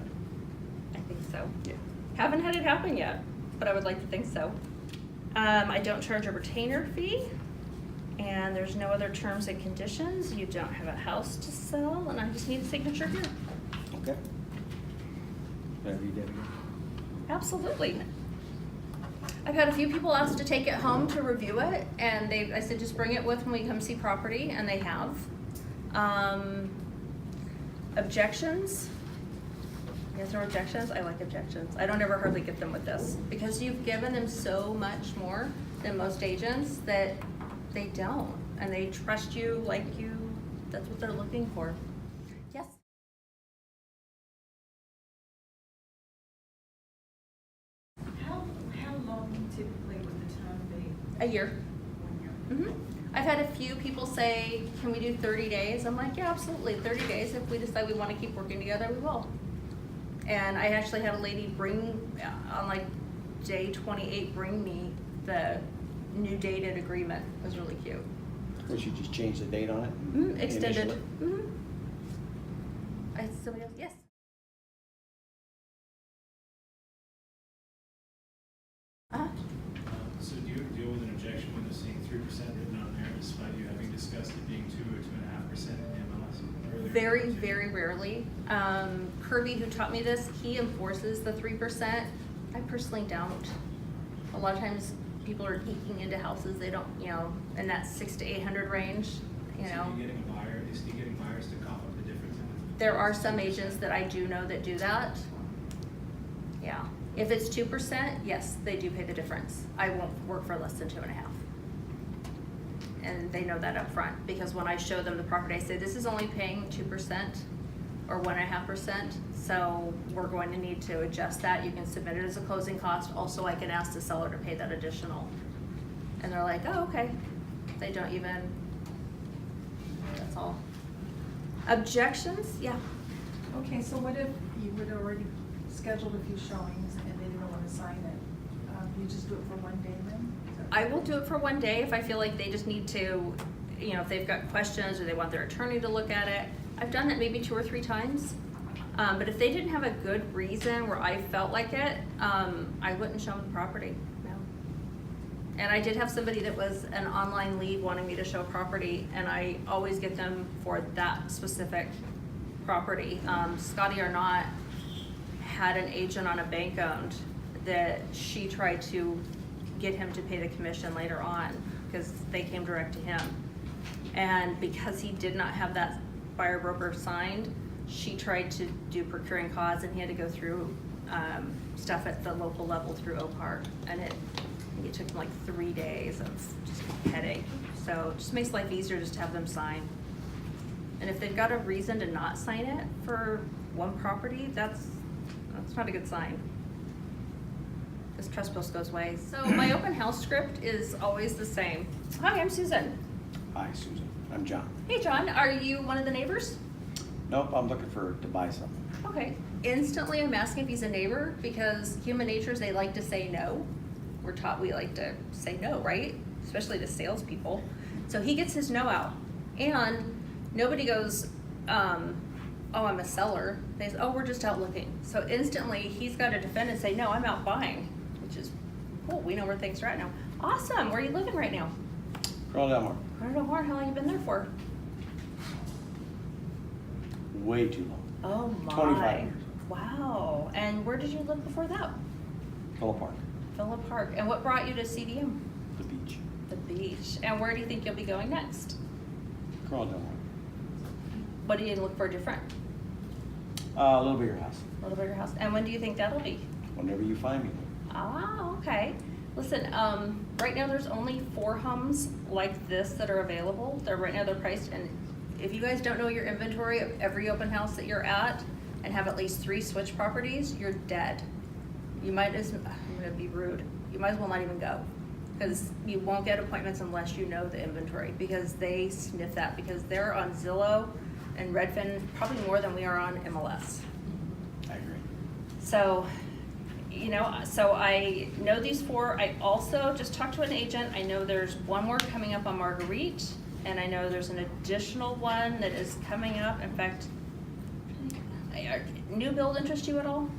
I think so. Yeah. Haven't had it happen yet, but I would like to think so. I don't charge a retainer fee, and there's no other terms and conditions. You don't have a house to sell, and I just need a signature here. Okay. Can I read that again? Absolutely. I've had a few people ask to take it home to review it, and I said just bring it with when we come see property, and they have. Objections. You guys know objections? I like objections. I don't ever hardly get them with this, because you've given them so much more than most agents that they don't, and they trust you like that's what they're looking for. Yes? How long typically would the term be? A year. 1 year? I've had a few people say, can we do 30 days? I'm like, yeah, absolutely, 30 days. If we decide we want to keep working together, we will. And I actually had a lady on like day 28, bring me the new dated agreement. It was really cute. Would you just change the date on it? Extended. Initially? Somebody else? Yes. So do you deal with an objection when they're seeing 3% written on there, despite you having discussed it being 2 or 2.5% in the MLS earlier? Very, very rarely. Kirby, who taught me this, he enforces the 3%. I personally don't. A lot of times people are eking into houses they don't, in that 600 to 800 range, So you're getting a buyer, is he getting buyers to cough up the difference in it? There are some agents that I do know that do that. Yeah. If it's 2%, yes, they do pay the difference. I won't work for less than 2.5. And they know that up front, because when I show them the property, I say, this is only paying 2% or 1.5%, so we're going to need to adjust that. You can submit it as a closing cost. Also, I can ask the seller to pay that additional. And they're like, oh, okay. They don't even, that's all. Objections? Yeah. Okay, so what if you would already scheduled a few showings and they didn't want to sign it? You just do it for one day then? I will do it for one day if I feel like they just need to, if they've got questions or they want their attorney to look at it. I've done it maybe 2 or 3 times. But if they didn't have a good reason where I felt like it, I wouldn't show them the property, no. And I did have somebody that was an online lead wanting me to show property, and I always get them for that specific property. Scotty Arnott had an agent on a bank owned that she tried to get him to pay the commission later on because they came direct to him. And because he did not have that buyer broker signed, she tried to do procuring cause, and he had to go through stuff at the local level through OPAR, and it took him like 3 days of just headache. So it just makes life easier just to have them sign. And if they've got a reason to not sign it for one property, that's not a good sign. This trust post goes away. So my open house script is always the same. Hi, I'm Susan. Hi, Susan. I'm John. Hey, John, are you one of the neighbors? Nope, I'm looking to buy something. Okay. Instantly, I'm asking if he's a neighbor because human nature is they like to say no. We're taught we like to say no, right? Especially to salespeople. So he gets his no out. And nobody goes, oh, I'm a seller. They say, oh, we're just out looking. So instantly, he's got to defend and say, no, I'm out buying, which is cool. We know where things are at now. Awesome. Where are you living right now? Colonel Delmore. How long have you been there for? Way too long. Oh my. 25 years. Wow. And where did you live before that? Phillip Park. Phillip Park. And what brought you to CDM? The beach. The beach. And where do you think you'll be going next? Colonel Delmore. What do you look for different? A little bigger house. A little bigger house. And when do you think that'll be? Whenever you find me. Ah, okay. Listen, right now there's only 4 homes like this that are available. Right now they're priced, and if you guys don't know your inventory of every open house that you're at and have at least 3 switch properties, you're dead. You might as, I'm gonna be rude, you might as well not even go. Because you won't get appointments unless you know the inventory, because they sniff that, because they're on Zillow and Redfin probably more than we are on MLS. I agree. So, so I know these 4. I also just talked to an agent. I know there's one more coming up on Marguerite, and I know there's an additional one that is coming up. In fact, new build interest you at all?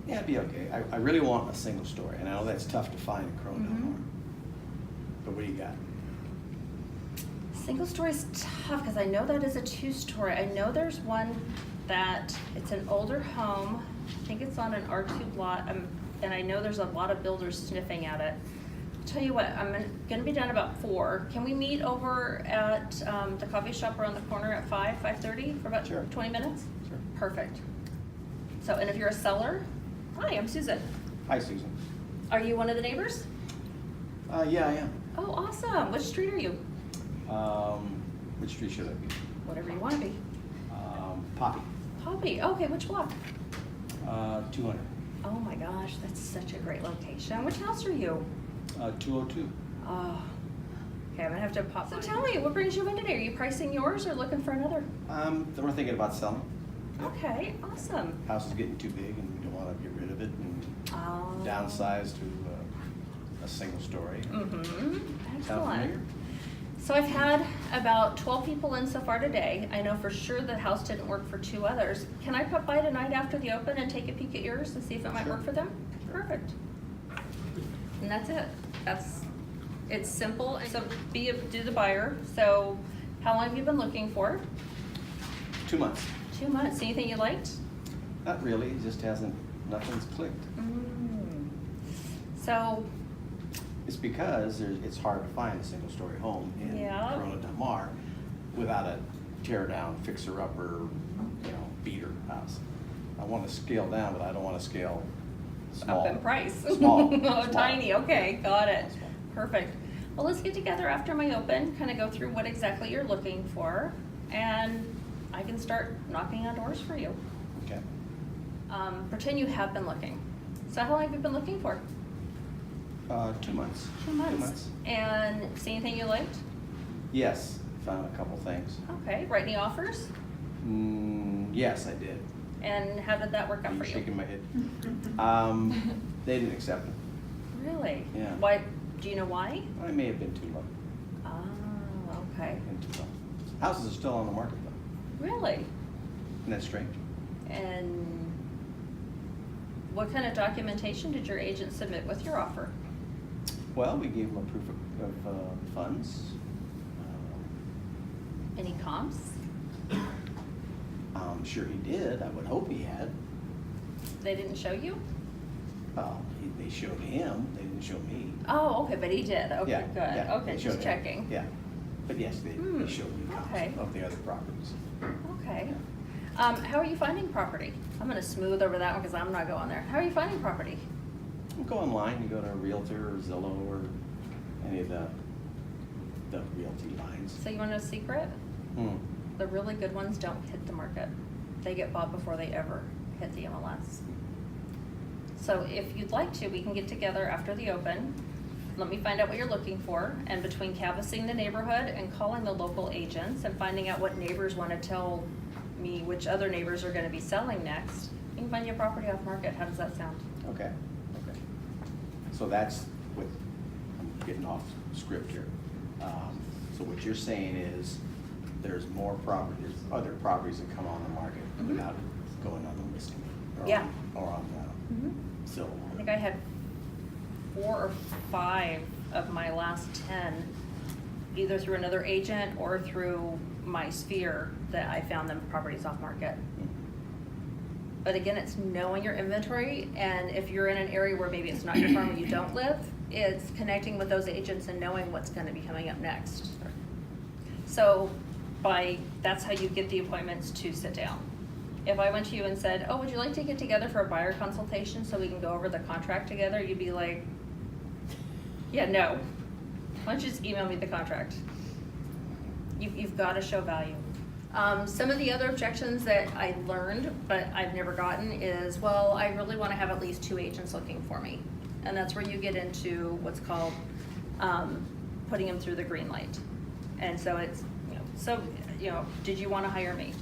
Yeah, it'd be okay. I really want a single story, and I know that's tough to find in Colonel Delmore. But what do you got? Single story is tough because I know that is a 2-story. I know there's one that it's an older home. I think it's on an R2 lot, and I know there's a lot of builders sniffing at it. I'll tell you what, I'm gonna be done about 4. Can we meet over at the coffee shop around the corner at 5:30 for about Sure. 20 minutes? Sure. Perfect. So, and if you're a seller, hi, I'm Susan. Hi, Susan. Are you one of the neighbors? Yeah, I am. Oh, awesome. Which street are you? Which street should I be? Whatever you want to be. Poppy. Poppy. Okay, which block? 200. Oh my gosh, that's such a great location. Which house are you? 202. Oh, okay, I'm gonna have to pop. So tell me, what brings you in today? Are you pricing yours or looking for another? Then we're thinking about selling. Okay, awesome. House is getting too big and we don't wanna get rid of it and Oh. downsize to a single story. Mm-hmm, Sound familiar? excellent. So I've had about 12 people in so far today. I know for sure the house didn't work for 2 others. Can I pop by tonight after the open and take a peek at yours and see if it might Sure. work for them? Sure. Perfect. And that's it. It's simple. And so do the buyer. So how long have you been looking for? 2 months. 2 months. Anything you liked? Not really, it just nothing's clicked. So, It's because it's hard to find a single story home in Yeah. Corona Del Mar without a tear down, fixer upper, beater house. I wanna scale down, but I don't wanna scale small. up in price. Small. Oh, Small. tiny. Okay, got it. Small. Perfect. Well, let's get together after my open, kind of go through what exactly you're looking for, and I can start knocking on doors for you. Okay. Pretend you have been looking. So how long have you been looking for? 2 months. 2 months. And see anything you liked? Yes, found a couple things. Okay, write any offers? Yes, I did. And how did that work Are out you for you? shaking my head? They didn't accept it. Really? Yeah. Why, do you know why? I may have been too low. Oh, okay. Been too low. Houses are still on the market though. Really? Isn't that strange? And what kind of documentation did your agent submit with your offer? Well, we gave them a proof of funds. Any comps? I'm sure he did. I would hope he had. They didn't show you? They showed him. They didn't show me. Oh, okay, but he did. Okay, Yeah, good. yeah, Okay, they just showed him. checking. Yeah, but yes, they showed me okay. comps of the other properties. Okay. How are you finding property? I'm gonna smooth over that one because I'm not going there. How are you finding property? You go online. You go to a Realtor or Zillow or any of the realty lines. So you want to know a secret? The really good ones don't hit the market. They get bought before they ever hit the MLS. So if you'd like to, we can get together after the open. Let me find out what you're looking for, and between canvassing the neighborhood and calling the local agents and finding out what neighbors want to tell me which other neighbors are going to be selling next, you can find your property off market. How does that sound? Okay. So that's what, I'm getting off script here. So what you're saying is there's more properties, other properties that come on the market without going on the listing. Or Yeah. Or on Zillow. I think I had 4 or 5 of my last 10, either through another agent or through my sphere, that I found them properties off market. But again, it's knowing your inventory, and if you're in an area where maybe it's not your farm and you don't live, it's connecting with those agents and knowing what's gonna be coming up next. So that's how you get the appointments to sit down. If I went to you and said, oh, would you like to get together for a buyer consultation so we can go over the contract together? You'd be like, yeah, no. Why don't you just email me the contract? You've got to show value. Some of the other objections that I learned, but I've never gotten, is, well, I really want to have at least 2 agents looking for me. And that's where you get into what's called putting them through the green light. And so it's, did you want to hire me?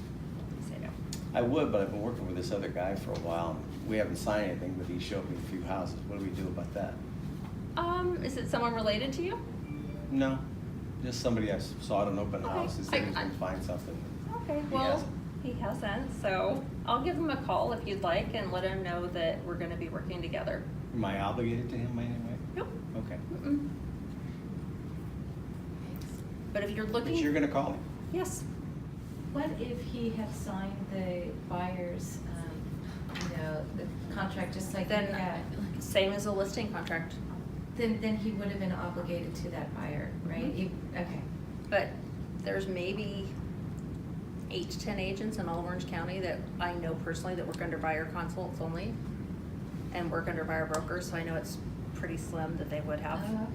Say no. I would, but I've been working with this other guy for a while. We haven't signed anything, but he showed me a few houses. What do we do about that? Is it someone related to you? No, just somebody I saw at an open Okay. house. He said he was gonna find something. Okay, He well, hasn't. he hasn't, so I'll give him a call if you'd like and let him know that we're gonna be working together. Am I obligated to him anyway? Nope. Okay. Mm-mm. But if you're looking. But you're gonna call me? Yes. What if he had signed the buyer's, the contract just like Then, that? same as a listing contract, Then he would have been obligated to that buyer, right? Okay. but there's maybe 8 to 10 agents in all Orange County that I know personally that work under buyer consults only and work under buyer brokers, so I know it's pretty slim that they would have. Oh, okay.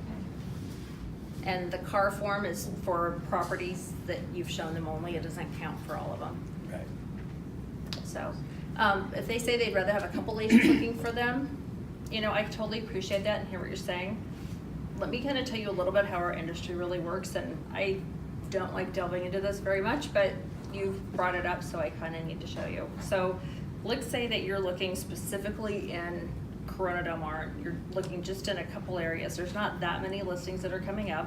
And the CAR form is for properties that you've shown them only, it doesn't count for all of them. Right. So, if they say they'd rather have a couple agents looking for them, I totally appreciate that and hear what you're saying. Let me kind of tell you a little bit how our industry really works, and I don't like delving into this very much, but, you've brought it up, so I kinda need to show you. So, let's say that you're looking specifically in Corona Del Mar, you're looking just in a couple areas, there's not that many listings that are coming up.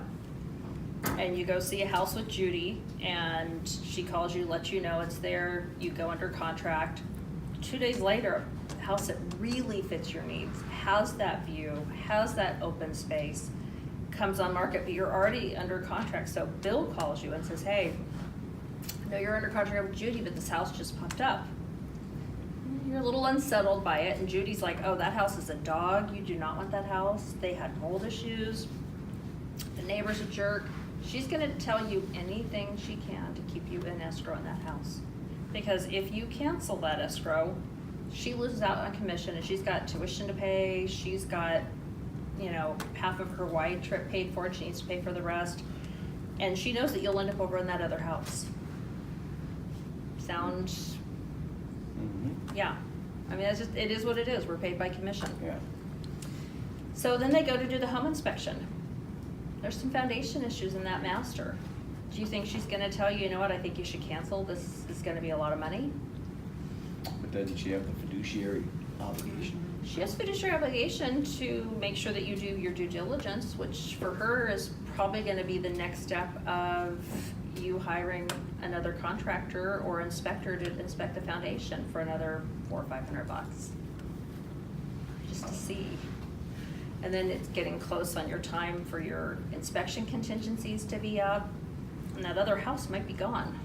And you go see a house with Judy, and she calls you, lets you know it's there, you go under contract. 2 days later, a house that really fits your needs, has that view, has that open space, comes on market, but you're already under contract. So Bill calls you and says, hey, I know you're under contract with Judy, but this house just popped up. You're a little unsettled by it, and Judy's like, oh, that house is a dog, you do not want that house, they had mold issues, the neighbor's a jerk. She's gonna tell you anything she can to keep you in escrow in that house. Because if you cancel that escrow, she loses out on commission, and she's got tuition to pay, she's got, you know, half of her Hawaii trip paid for, and she needs to pay for the rest. And she knows that you'll end up over in that other house. Sound, yeah. I mean, that's just, it is what it is, we're paid by commission. Yeah. So then they go to do the home inspection. There's some foundation issues in that master. Do you think she's gonna tell you, you know what, I think you should cancel, this is gonna be a lot of money? But doesn't she have the fiduciary obligation? She has fiduciary obligation to make sure that you do your due diligence, which for her is probably gonna be the next step of you hiring another contractor or inspector to inspect the foundation for another $400 or $500, just to see. And then it's getting close on your time for your inspection contingencies to be up, and that other house might be gone.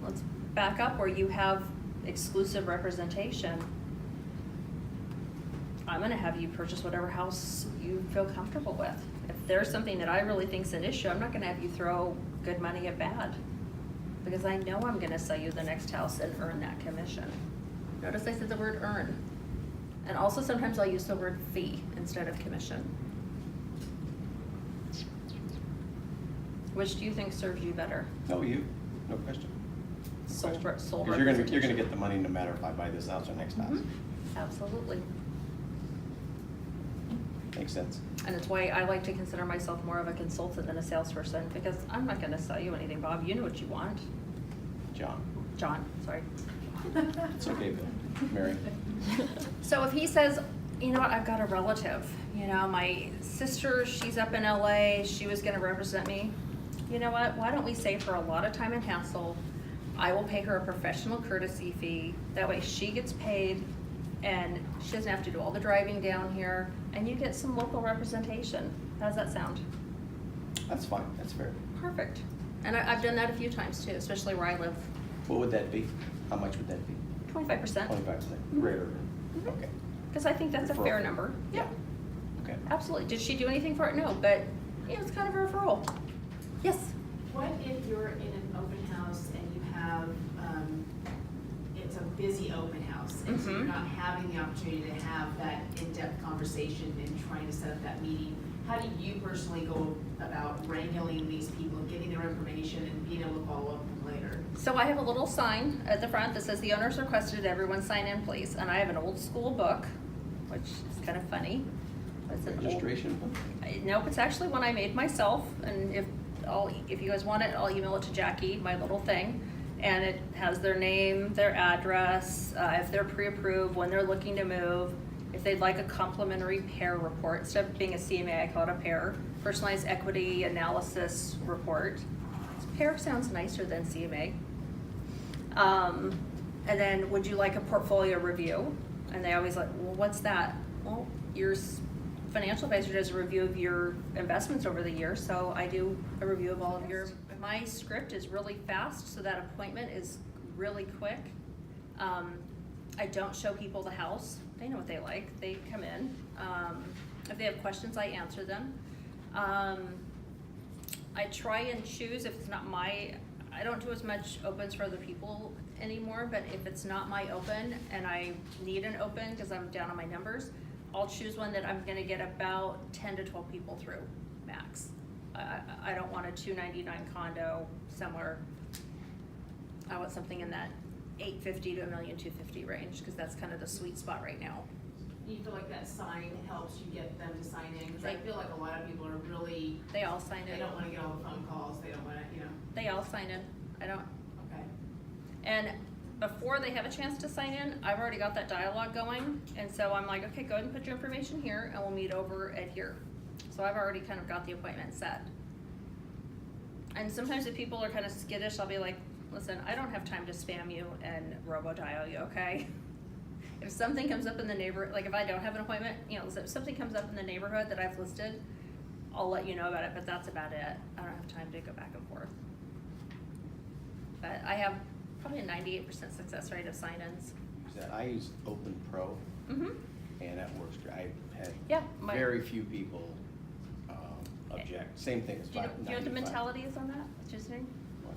Let's back up where you have exclusive representation. I'm gonna have you purchase whatever house you feel comfortable with. If there's something that I really think's an issue, I'm not gonna have you throw good money at bad, because I know I'm gonna sell you the next house and earn that commission. Notice I said the word earn. And also sometimes I'll use the word fee instead of commission. Which do you think serves you better? No, you, no question. Sole Because you're representation. gonna get the money no matter if I buy this house or next house. Mhm. Absolutely. Makes sense. And it's why I like to consider myself more of a consultant than a salesperson, because I'm not gonna sell you anything, Bob. You know what you want. John, sorry. It's okay, Bill. Mary. So if he says, you know what, I've got a relative, you know, my sister, she's up in LA, she was gonna represent me. You know what, why don't we save her a lot of time and hassle? I will pay her a professional courtesy fee, that way she gets paid and she doesn't have to do all the driving down here, and you get some local representation. How does that sound? That's fine, that's fair. Perfect. And I've done that a few times too, especially where I live. What would that be? How much would that be? 25%. 25%, greater, okay. Because I think that's a fair Referral. number. Yeah. Okay. Absolutely. Did she do anything for it? No, but you know, it's kind of a referral. Yes. What if you're in an open house and you have, it's a busy open house, and so you're Mhm. not having the opportunity to have that in-depth conversation and trying to set up that meeting? How do you personally go about wrangling these people, getting their information, and being able to follow up with them later? So I have a little sign at the front that says the owners requested everyone sign in please. And I have an old school book, which is kind of funny. It's an old- Registration book? Nope, it's actually one I made myself, and if you guys want it, I'll email it to Jackie, my little thing. And it has their name, their address, if they're pre-approved, when they're looking to move, if they'd like a complimentary PAIR report. Instead of being a CMA, I call it a PAIR, Personalized Equity Analysis Report. PAIR sounds nicer than CMA. And then, would you like a portfolio review? And they always like, well, what's that? Well, your financial advisor does a review of your investments over the year, so I do a review of all of your. My script is really fast, so that appointment is really quick. I don't show people the house. They know what they like. They come in. If they have questions, I answer them. I try and choose if it's not I don't do as much opens for other people anymore, but if it's not my open and I need an open because I'm down on my numbers, I'll choose one that I'm gonna get about 10 to 12 people through, max. I don't want a $299 condo somewhere. I want something in that $850 to $1,250,000 range, because that's kind of the sweet spot right now. you feel like that sign helps you get them to sign in? Because I feel like a lot of people are really, They all sign they in. don't wanna get all the phone calls, they don't wanna, you know, They all sign in. I don't, okay. and before they have a chance to sign in, I've already got that dialogue going. And so I'm like, okay, go ahead and put your information here and we'll meet over at here. So I've already kind of got the appointment set. And sometimes if people are kind of skittish, I'll be like, listen, I don't have time to spam you and robo-dial you, okay? If something comes up in the neighborhood, like if I don't have an appointment, you know, if something comes up in the neighborhood that I've listed, I'll let you know about it, but that's about it. I don't have time to go back and forth. But I have probably a 98% success rate of sign-ins. I use Open Pro, Mm-hmm. and that works great. I've had Yeah, very few people object. Same thing as Do you know, 595. do you know what the mentality is on that? What's your name? What?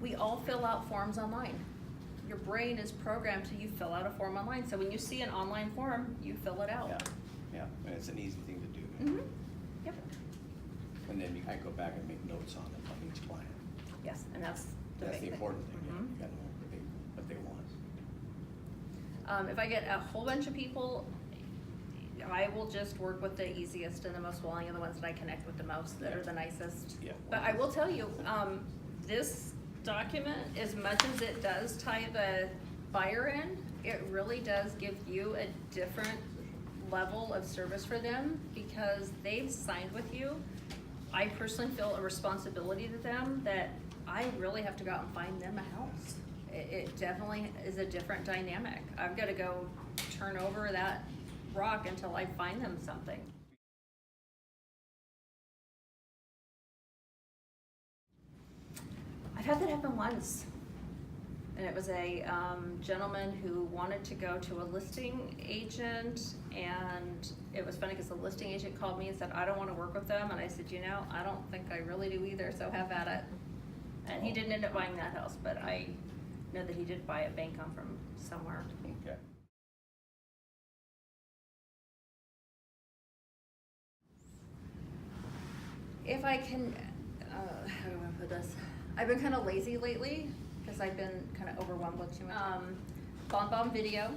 We all fill out forms online. Your brain is programmed to you fill out a form online. So when you see an online form, you fill it out. Yeah, yeah, and it's an easy thing to do. Mm-hmm. Yep. And then I go back and make notes on it on each client. Yes, and that's the That's big the thing. important thing, yeah. Mhm. You gotta know what they want. If I get a whole bunch of people, I will just work with the easiest and the most willing and the ones that I connect with the most, that are the nicest. Yeah. But I will tell you, this document, as much as it does tie the buyer in, it really does give you a different level of service for them because they've signed with you. I personally feel a responsibility to them that I really have to go out and find them a house. It definitely is a different dynamic. I've got to go turn over that rock until I find them something. I've had that happen once. And it was a gentleman who wanted to go to a listing agent, and it was funny because the listing agent called me and said, I don't want to work with them. And I said, you know, I don't think I really do either, so have at it. And he didn't end up buying that house, but I know that he did buy a bank on from somewhere. Okay. If I can, how do I put this? I've been kind of lazy lately because I've been kind of overwhelmed with too much. Bomb video.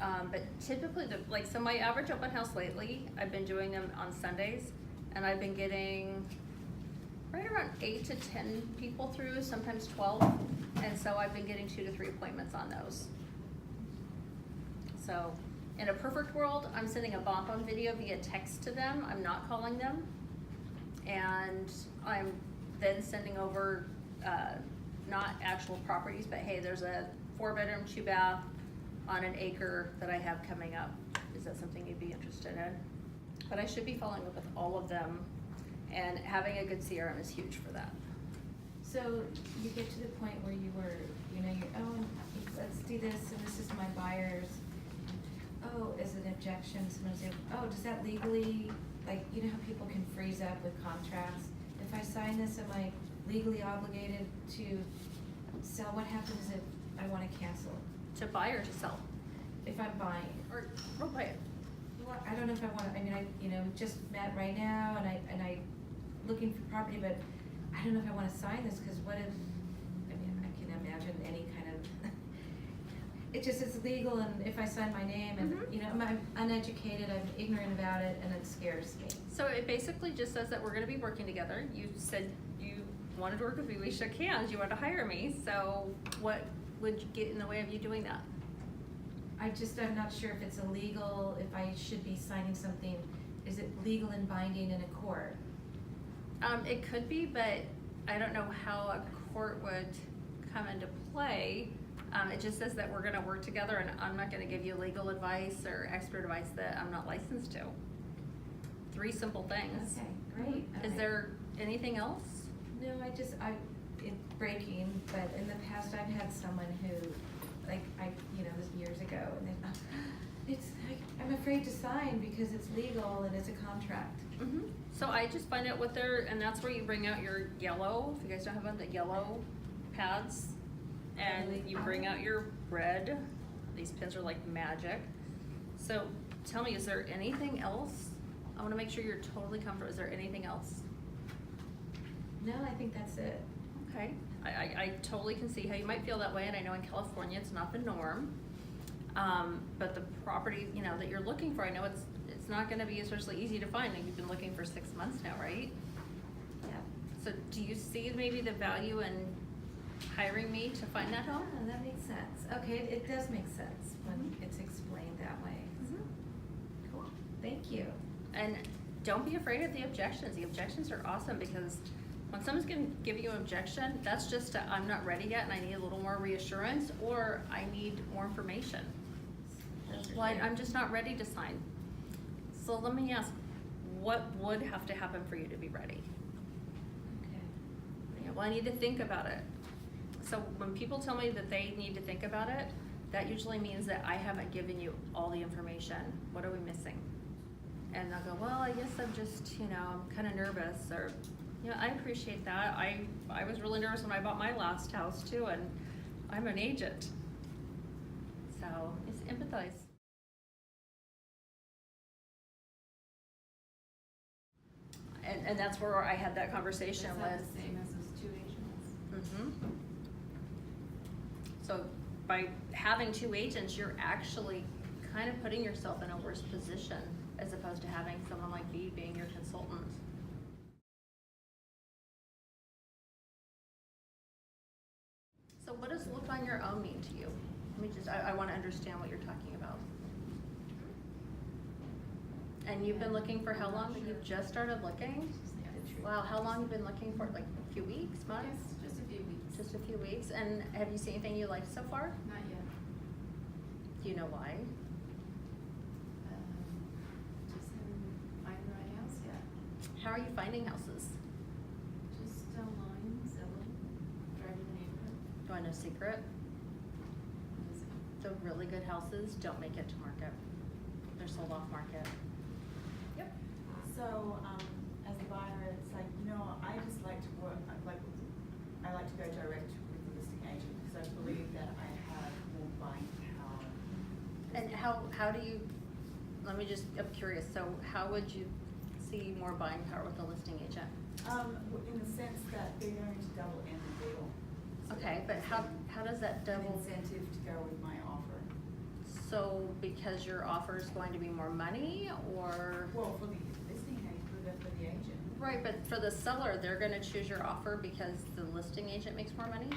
But typically, so my average open house lately, I've been doing them on Sundays, and I've been getting right around 8 to 10 people through, sometimes 12. And so I've been getting 2 to 3 appointments on those. So in a perfect world, I'm sending a bomb video via text to them. I'm not calling them. And I'm then sending over, not actual properties, but hey, there's a 4-bedroom, 2-bath on an acre that I have coming up. Is that something you'd be interested in? But I should be following up with all of them, and having a good CRM is huge for that. So you get to the point where you were, you know, you're, oh, let's do this, and this is my buyers. Oh, is it objection? Someone's like, oh, does that legally, like, you know how people can freeze up with contracts? If I sign this, am I legally obligated to sell? What happens if I want to cancel? To buy or to sell? If I'm buying? Or we'll buy it. Well, I don't know if I want to, I mean, you know, just met right now, and I looking for property, but I don't know if I want to sign this, because what if, I mean, I can imagine any kind of, it just is legal, and if I sign my name, and, Mhm. you know, I'm uneducated, I'm ignorant about it, and it scares me. So it basically just says that we're gonna be working together. You said you wanted to work with me, we shook hands, you wanted to hire me, so what would get in the way of you doing that? I'm not sure if it's illegal, if I should be signing something, is it legal and binding in a court? It could be, but I don't know how a court would come into play. It just says that we're gonna work together, and I'm not gonna give you legal advice or expert advice that I'm not licensed to. 3 simple things. Okay, great. Is there anything else? No, it's breaking, but in the past I've had someone who, like, you know, this years ago, and then, I'm afraid to sign because it's legal and it's a contract. Mm-hmm. So I just find out what they're, and that's where you bring out your yellow, if you guys don't have them, the yellow pads, and you bring out your red. These pins are like magic. So tell me, is there anything else? I wanna make sure you're totally comfortable. Is there anything else? No, I think that's it. Okay, I totally can see how you might feel that way, and I know in California it's not the norm. But the property, you know, that you're looking for, I know it's not gonna be especially easy to find, and you've been looking for 6 months now, right? Yeah. So do you see maybe the value in hiring me to find that home? Yeah, that makes sense. Okay, it does make sense when it's explained that way. Cool, thank you. And don't be afraid of the objections. The objections are awesome because when someone's gonna give you an objection, that's just a, I'm not ready yet and I need a little more reassurance, or I need more information. Well, I'm just not ready to sign. So let me ask, what would have to happen for you to be ready? Okay. Yeah, well, I need to think about it. So when people tell me that they need to think about it, that usually means that I haven't given you all the information. What are we missing? And they'll go, well, I guess I'm just, you know, I'm kind of nervous, or, you know, I appreciate that. I was really nervous when I bought my last house too, and I'm an agent. So it's empathize. And that's where I had that conversation Is with. that the same as those 2 agents? Mm-hmm. So by having 2 agents, you're actually kind of putting yourself in a worse position as opposed to having someone like me being your consultant. So what does look on your own mean to you? Let me just, I want to understand what you're talking about. And you've been looking for how long? You've just started looking? Wow, how long have you been looking for? Like a few weeks, months? Yes, just a few weeks. Just a few weeks. And have you seen anything you like so far? Not yet. Do you know why? Just haven't found the right house yet. How are you finding houses? Just online, Zillow, driving the neighborhood. Do I know secret? The really good houses don't make it to market. They're sold off market. Yep. So, as a buyer, it's like, you know, I just like to work, I like to go direct with the listing agent because I believe that I have more buying power. And how do you, let me just, I'm curious, so how would you see more buying power with a listing agent? In the sense that they're going to double end the deal. So Okay, but how does that an double? incentive to go with my offer. So because your offer is going to be more money, or? Well, for the listing agent, for the agent. Right, but for the seller, they're gonna choose your offer because the listing agent makes more money?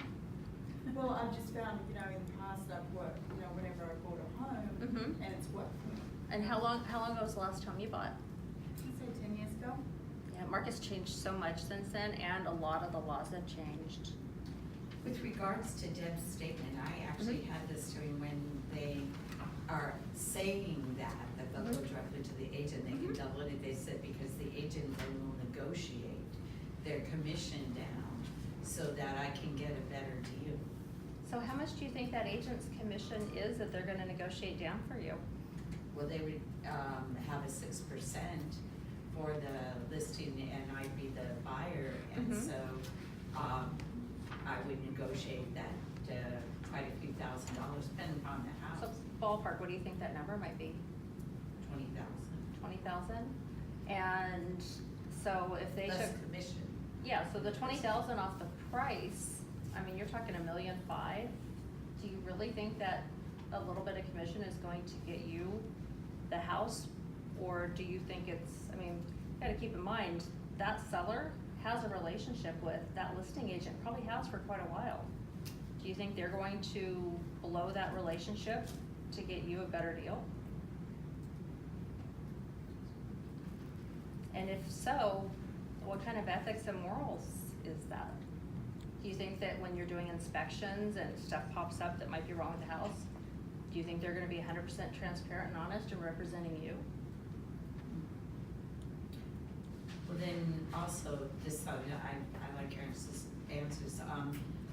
Well, I've just found, you know, in the past I've worked, you know, whenever I bought a home, Mhm. and it's worked for me. And how long ago was the last home you bought? I'd say 10 years ago. Yeah, market's changed so much since then, and a lot of the laws have changed. With regards to Deb's statement, I actually had this doing when they are saying that they'll go directly to the agent, they can double it. They said because the agent then will negotiate their commission down so that I can get a better deal. So how much do you think that agent's commission is that they're gonna negotiate down for you? Well, they would have a 6% for the listing and I'd be the buyer. And Mhm. so I would negotiate that quite a few $1,000s, depending upon the So house, ballpark, what do you think that number might be? 20,000. 20,000? And so if they Plus took, commission. yeah, so the 20,000 off the price, I mean, you're talking $1.5 million. Do you really think that a little bit of commission is going to get you the house? Or do you think it's, I mean, you gotta keep in mind, that seller has a relationship with that listing agent, probably has for quite a while. Do you think they're going to blow that relationship to get you a better deal? And if so, what kind of ethics and morals is that? Do you think that when you're doing inspections and stuff pops up that might be wrong with the house, do you think they're gonna be 100% transparent and honest in representing you? Well, then also, this, I like your answers.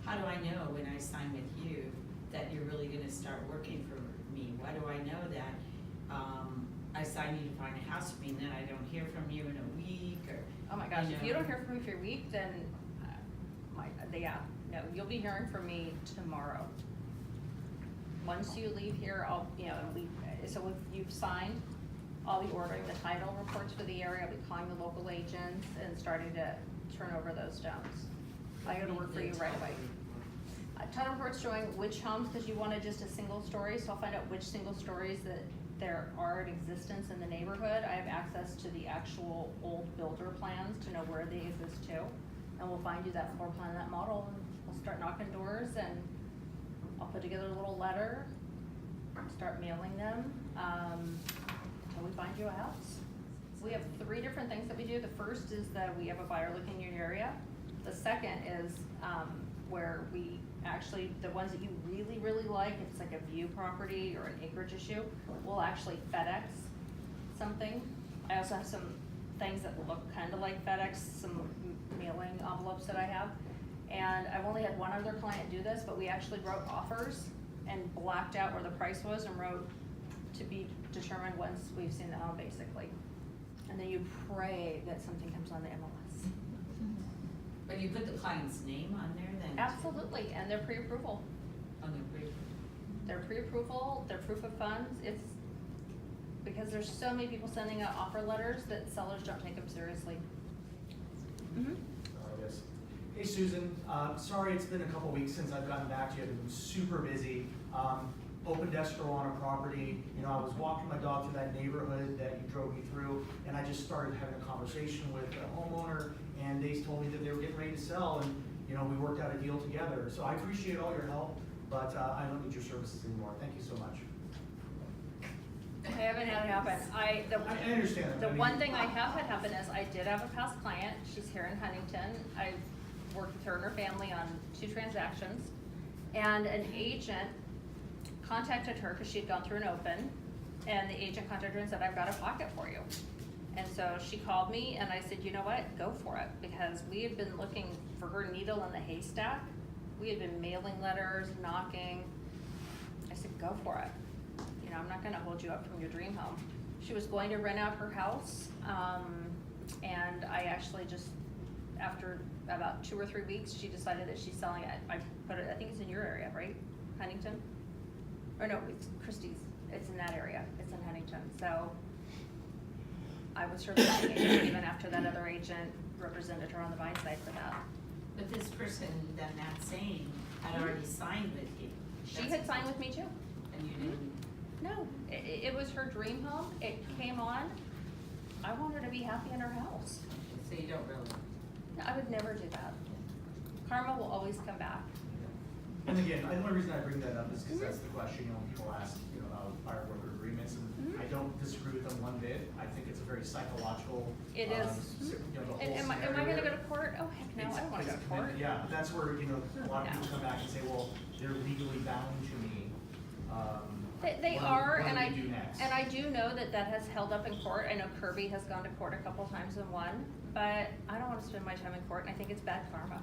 How do I know when I sign with you that you're really gonna start working for me? Why do I know that, I sign you to find a house for me and then I don't hear from you in a week or? Oh my gosh, if you know? don't hear from me for a week, then, no, you'll be hearing from me tomorrow. Once you leave here, so if you've signed, I'll be ordering the title reports for the area, I'll be calling the local agents and starting to turn over those stones. I gotta work for you right away. title report's showing which homes, because you wanted just a single story, so I'll find out which single stories that there are in existence in the neighborhood. I have access to the actual old builder plans to know where they exist too. And we'll find you that floor plan, that model, and we'll start knocking doors, and I'll put together a little letter, start mailing them, until we find you a house. We have 3 different things that we do. The first is that we have a buyer looking in your area. The second is, where we actually, the ones that you really, really like, if it's like a view property or an acreage issue, we'll actually FedEx something. I also have some things that look kind of like FedEx, some mailing envelopes that I have. And I've only had one other client do this, but we actually wrote offers and blacked out where the price was and wrote to be determined once we've seen the home, basically. And then you pray that something comes on the MLS. But you put the client's name on there then? Absolutely, and their pre-approval. On the brief? Their pre-approval, their proof of funds, it's, because there's so many people sending out offer letters that sellers don't take them seriously. Mm-hmm. Yes. Hey Susan, sorry it's been a couple weeks since I've gotten back to you. I've been super busy. Opened escrow on a property. You know, I was walking my dog through that neighborhood that you drove me through, and I just started having a conversation with a homeowner, and they told me that they were getting ready to sell, and you know, we worked out a deal together. So I appreciate all your help, but I don't need your services anymore. Thank you so much. I haven't had it happen. I understand that. The I mean- one thing I have had happen is I did have a past client. She's here in Huntington. I've worked with her and her family on 2 transactions, and an agent contacted her because she had gone through an open, and the agent contacted her and said, I've got a pocket for you. And so she called me and I said, you know what, go for it, because we had been looking for her needle in the haystack. We had been mailing letters, knocking. I said, go for it. You know, I'm not gonna hold you up from your dream home. She was going to rent out her house, and I actually just, after about 2 or 3 weeks, she decided that she's selling it. I put it, I think it's in your area, right? Huntington? Or no, it's Christie's, it's in that area, it's in Huntington, so I was her listing agent even after that other agent represented her on the buying side for that. But this person, then that same, had already signed with you. She had signed with me too. And you didn't? No, it was her dream home, it came on, I want her to be happy in her house. So you don't really? No, I would never do that. Karma will always come back. And again, the only reason I bring that up is because that's the question, you know, people ask, you know, about buyer broker agreements, and I don't disagree with them one bit. I think it's a very psychological. It is. You know, the whole Am I scenario. gonna go to court? Oh, heck no, I don't wanna go to court. Yeah, but that's where, you know, a lot of No. people come back and say, well, they're legally bound to me. They what do- are, what and do we do next? I do know that that has held up in court. I know Kirby has gone to court a couple times and won, but I don't wanna spend my time in court, and I think it's bad karma.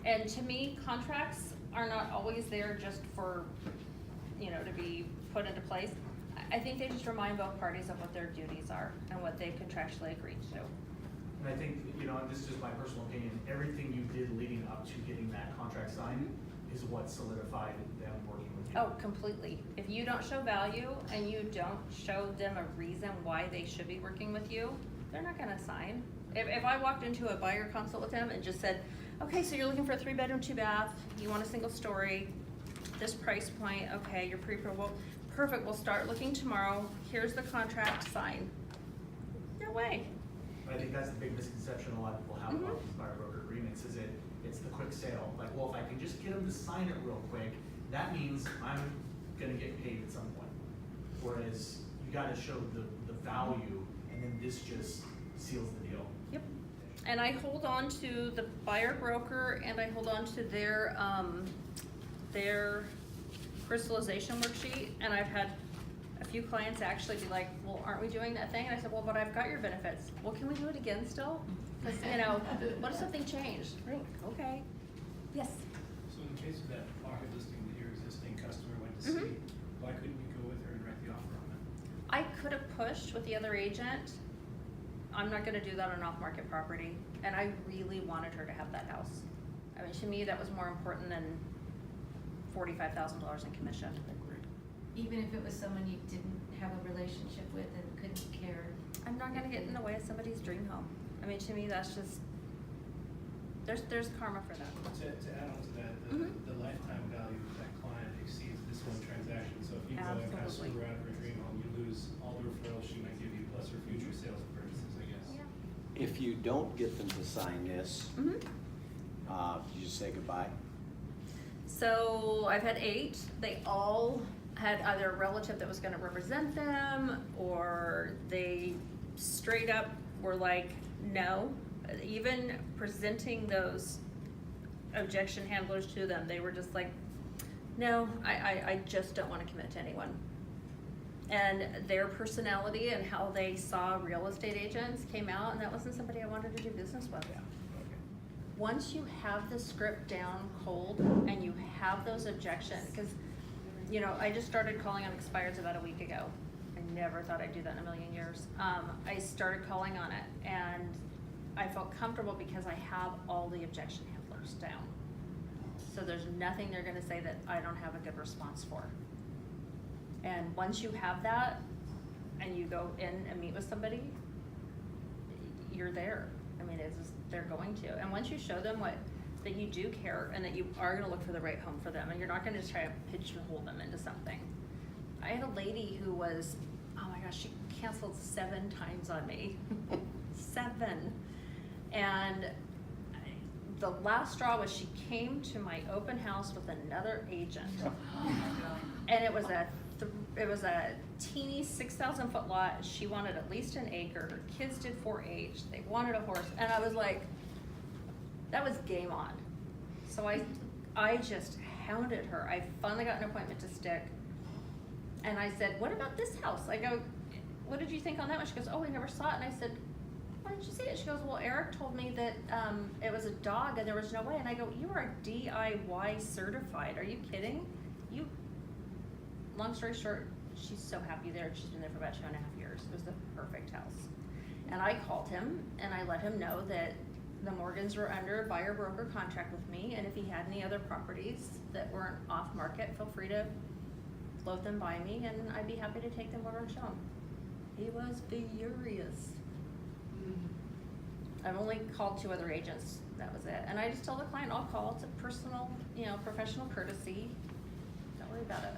And to me, contracts are not always there just for, you know, to be put into place. I think they just remind both parties of what their duties are and what they've contractually agreed to. And I think, you know, and this is just my personal opinion, everything you did leading up to getting that contract signed is what solidified them working with you. Oh, completely. If you don't show value and you don't show them a reason why they should be working with you, they're not gonna sign. If I walked into a buyer consult with them and just said, okay, so you're looking for a 3-bedroom, 2-bath, you want a single story, this price point, okay, your pre-approval, perfect, we'll start looking tomorrow, here's the contract, sign. No way. But I think that's the big misconception a lot of people have about these buyer broker agreements, is it's the quick sale. Like, well, if I can just get them to sign it real quick, that means I'm gonna get paid at some point. Whereas you gotta show the value, and then this just seals the deal. Yep. And I hold on to the buyer broker and I hold on to their crystallization worksheet, and I've had a few clients actually be like, well, aren't we doing that thing? And I said, well, but I've got your benefits. Well, can we do it again still? Because, you know, what if something changed? Like, okay. Yes. So in case of that pocket listing that your existing customer went to see, why couldn't you go with her and write the offer on that? I could have pushed with the other agent. I'm not gonna do that on off-market property, and I really wanted her to have that house. I mean, to me, that was more important than $45,000 in commission. Even if it was someone you didn't have a relationship with and couldn't care. I'm not gonna get in the way of somebody's dream home. I mean, to me, that's just, There's karma for that. To add on to that, Mhm. the lifetime value of that client exceeds this one transaction. So if you go and kind of screw Absolutely. around her dream home, you lose all the referrals she might give you, plus her future sales and purchases, I guess. Yeah. If you don't get them to sign this, Mhm. you just say goodbye. So I've had 8. They all had either a relative that was gonna represent them, or they straight up were like, no. Even presenting those objection handlers to them, they were just like, no, I just don't wanna commit to anyone. And their personality and how they saw real estate agents came out, and that wasn't somebody I wanted to do business with. Once you have the script down cold and you have those objections, because, you know, I just started calling on expireds about a week ago. I never thought I'd do that in a million years. I started calling on it, and I felt comfortable because I have all the objection handlers down. So there's nothing they're gonna say that I don't have a good response for. And once you have that, and you go in and meet with somebody, you're there. I mean, it's just, they're going to. And once you show them that you do care and that you are gonna look for the right home for them, and you're not gonna just try to pigeonhole them into something. I had a lady who was, oh my gosh, she canceled 7 times on me. 7. And the last straw was she came to my open house with another agent. And it was a teeny 6,000 foot lot. She wanted at least an acre. Her kids did 4-H. They wanted a horse. And I was like, that was game on. So I just hounded her. I finally got an appointment to stick. And I said, what about this house? I go, what did you think on that one? She goes, oh, we never saw it. And I said, why didn't you see it? She goes, well, Eric told me that it was a dog and there was no way. And I go, you are DIY certified. Are you kidding? Long story short, she's so happy there. She's been there for about 2.5 years. It was the perfect house. And I called him and I let him know that the Morgans were under a buyer broker contract with me, and if he had any other properties that weren't off market, feel free to float them by me and I'd be happy to take them over and show him. He was furious. I've only called 2 other agents. That was it. And I just tell the client, I'll call. It's a personal, professional courtesy. Don't worry about it.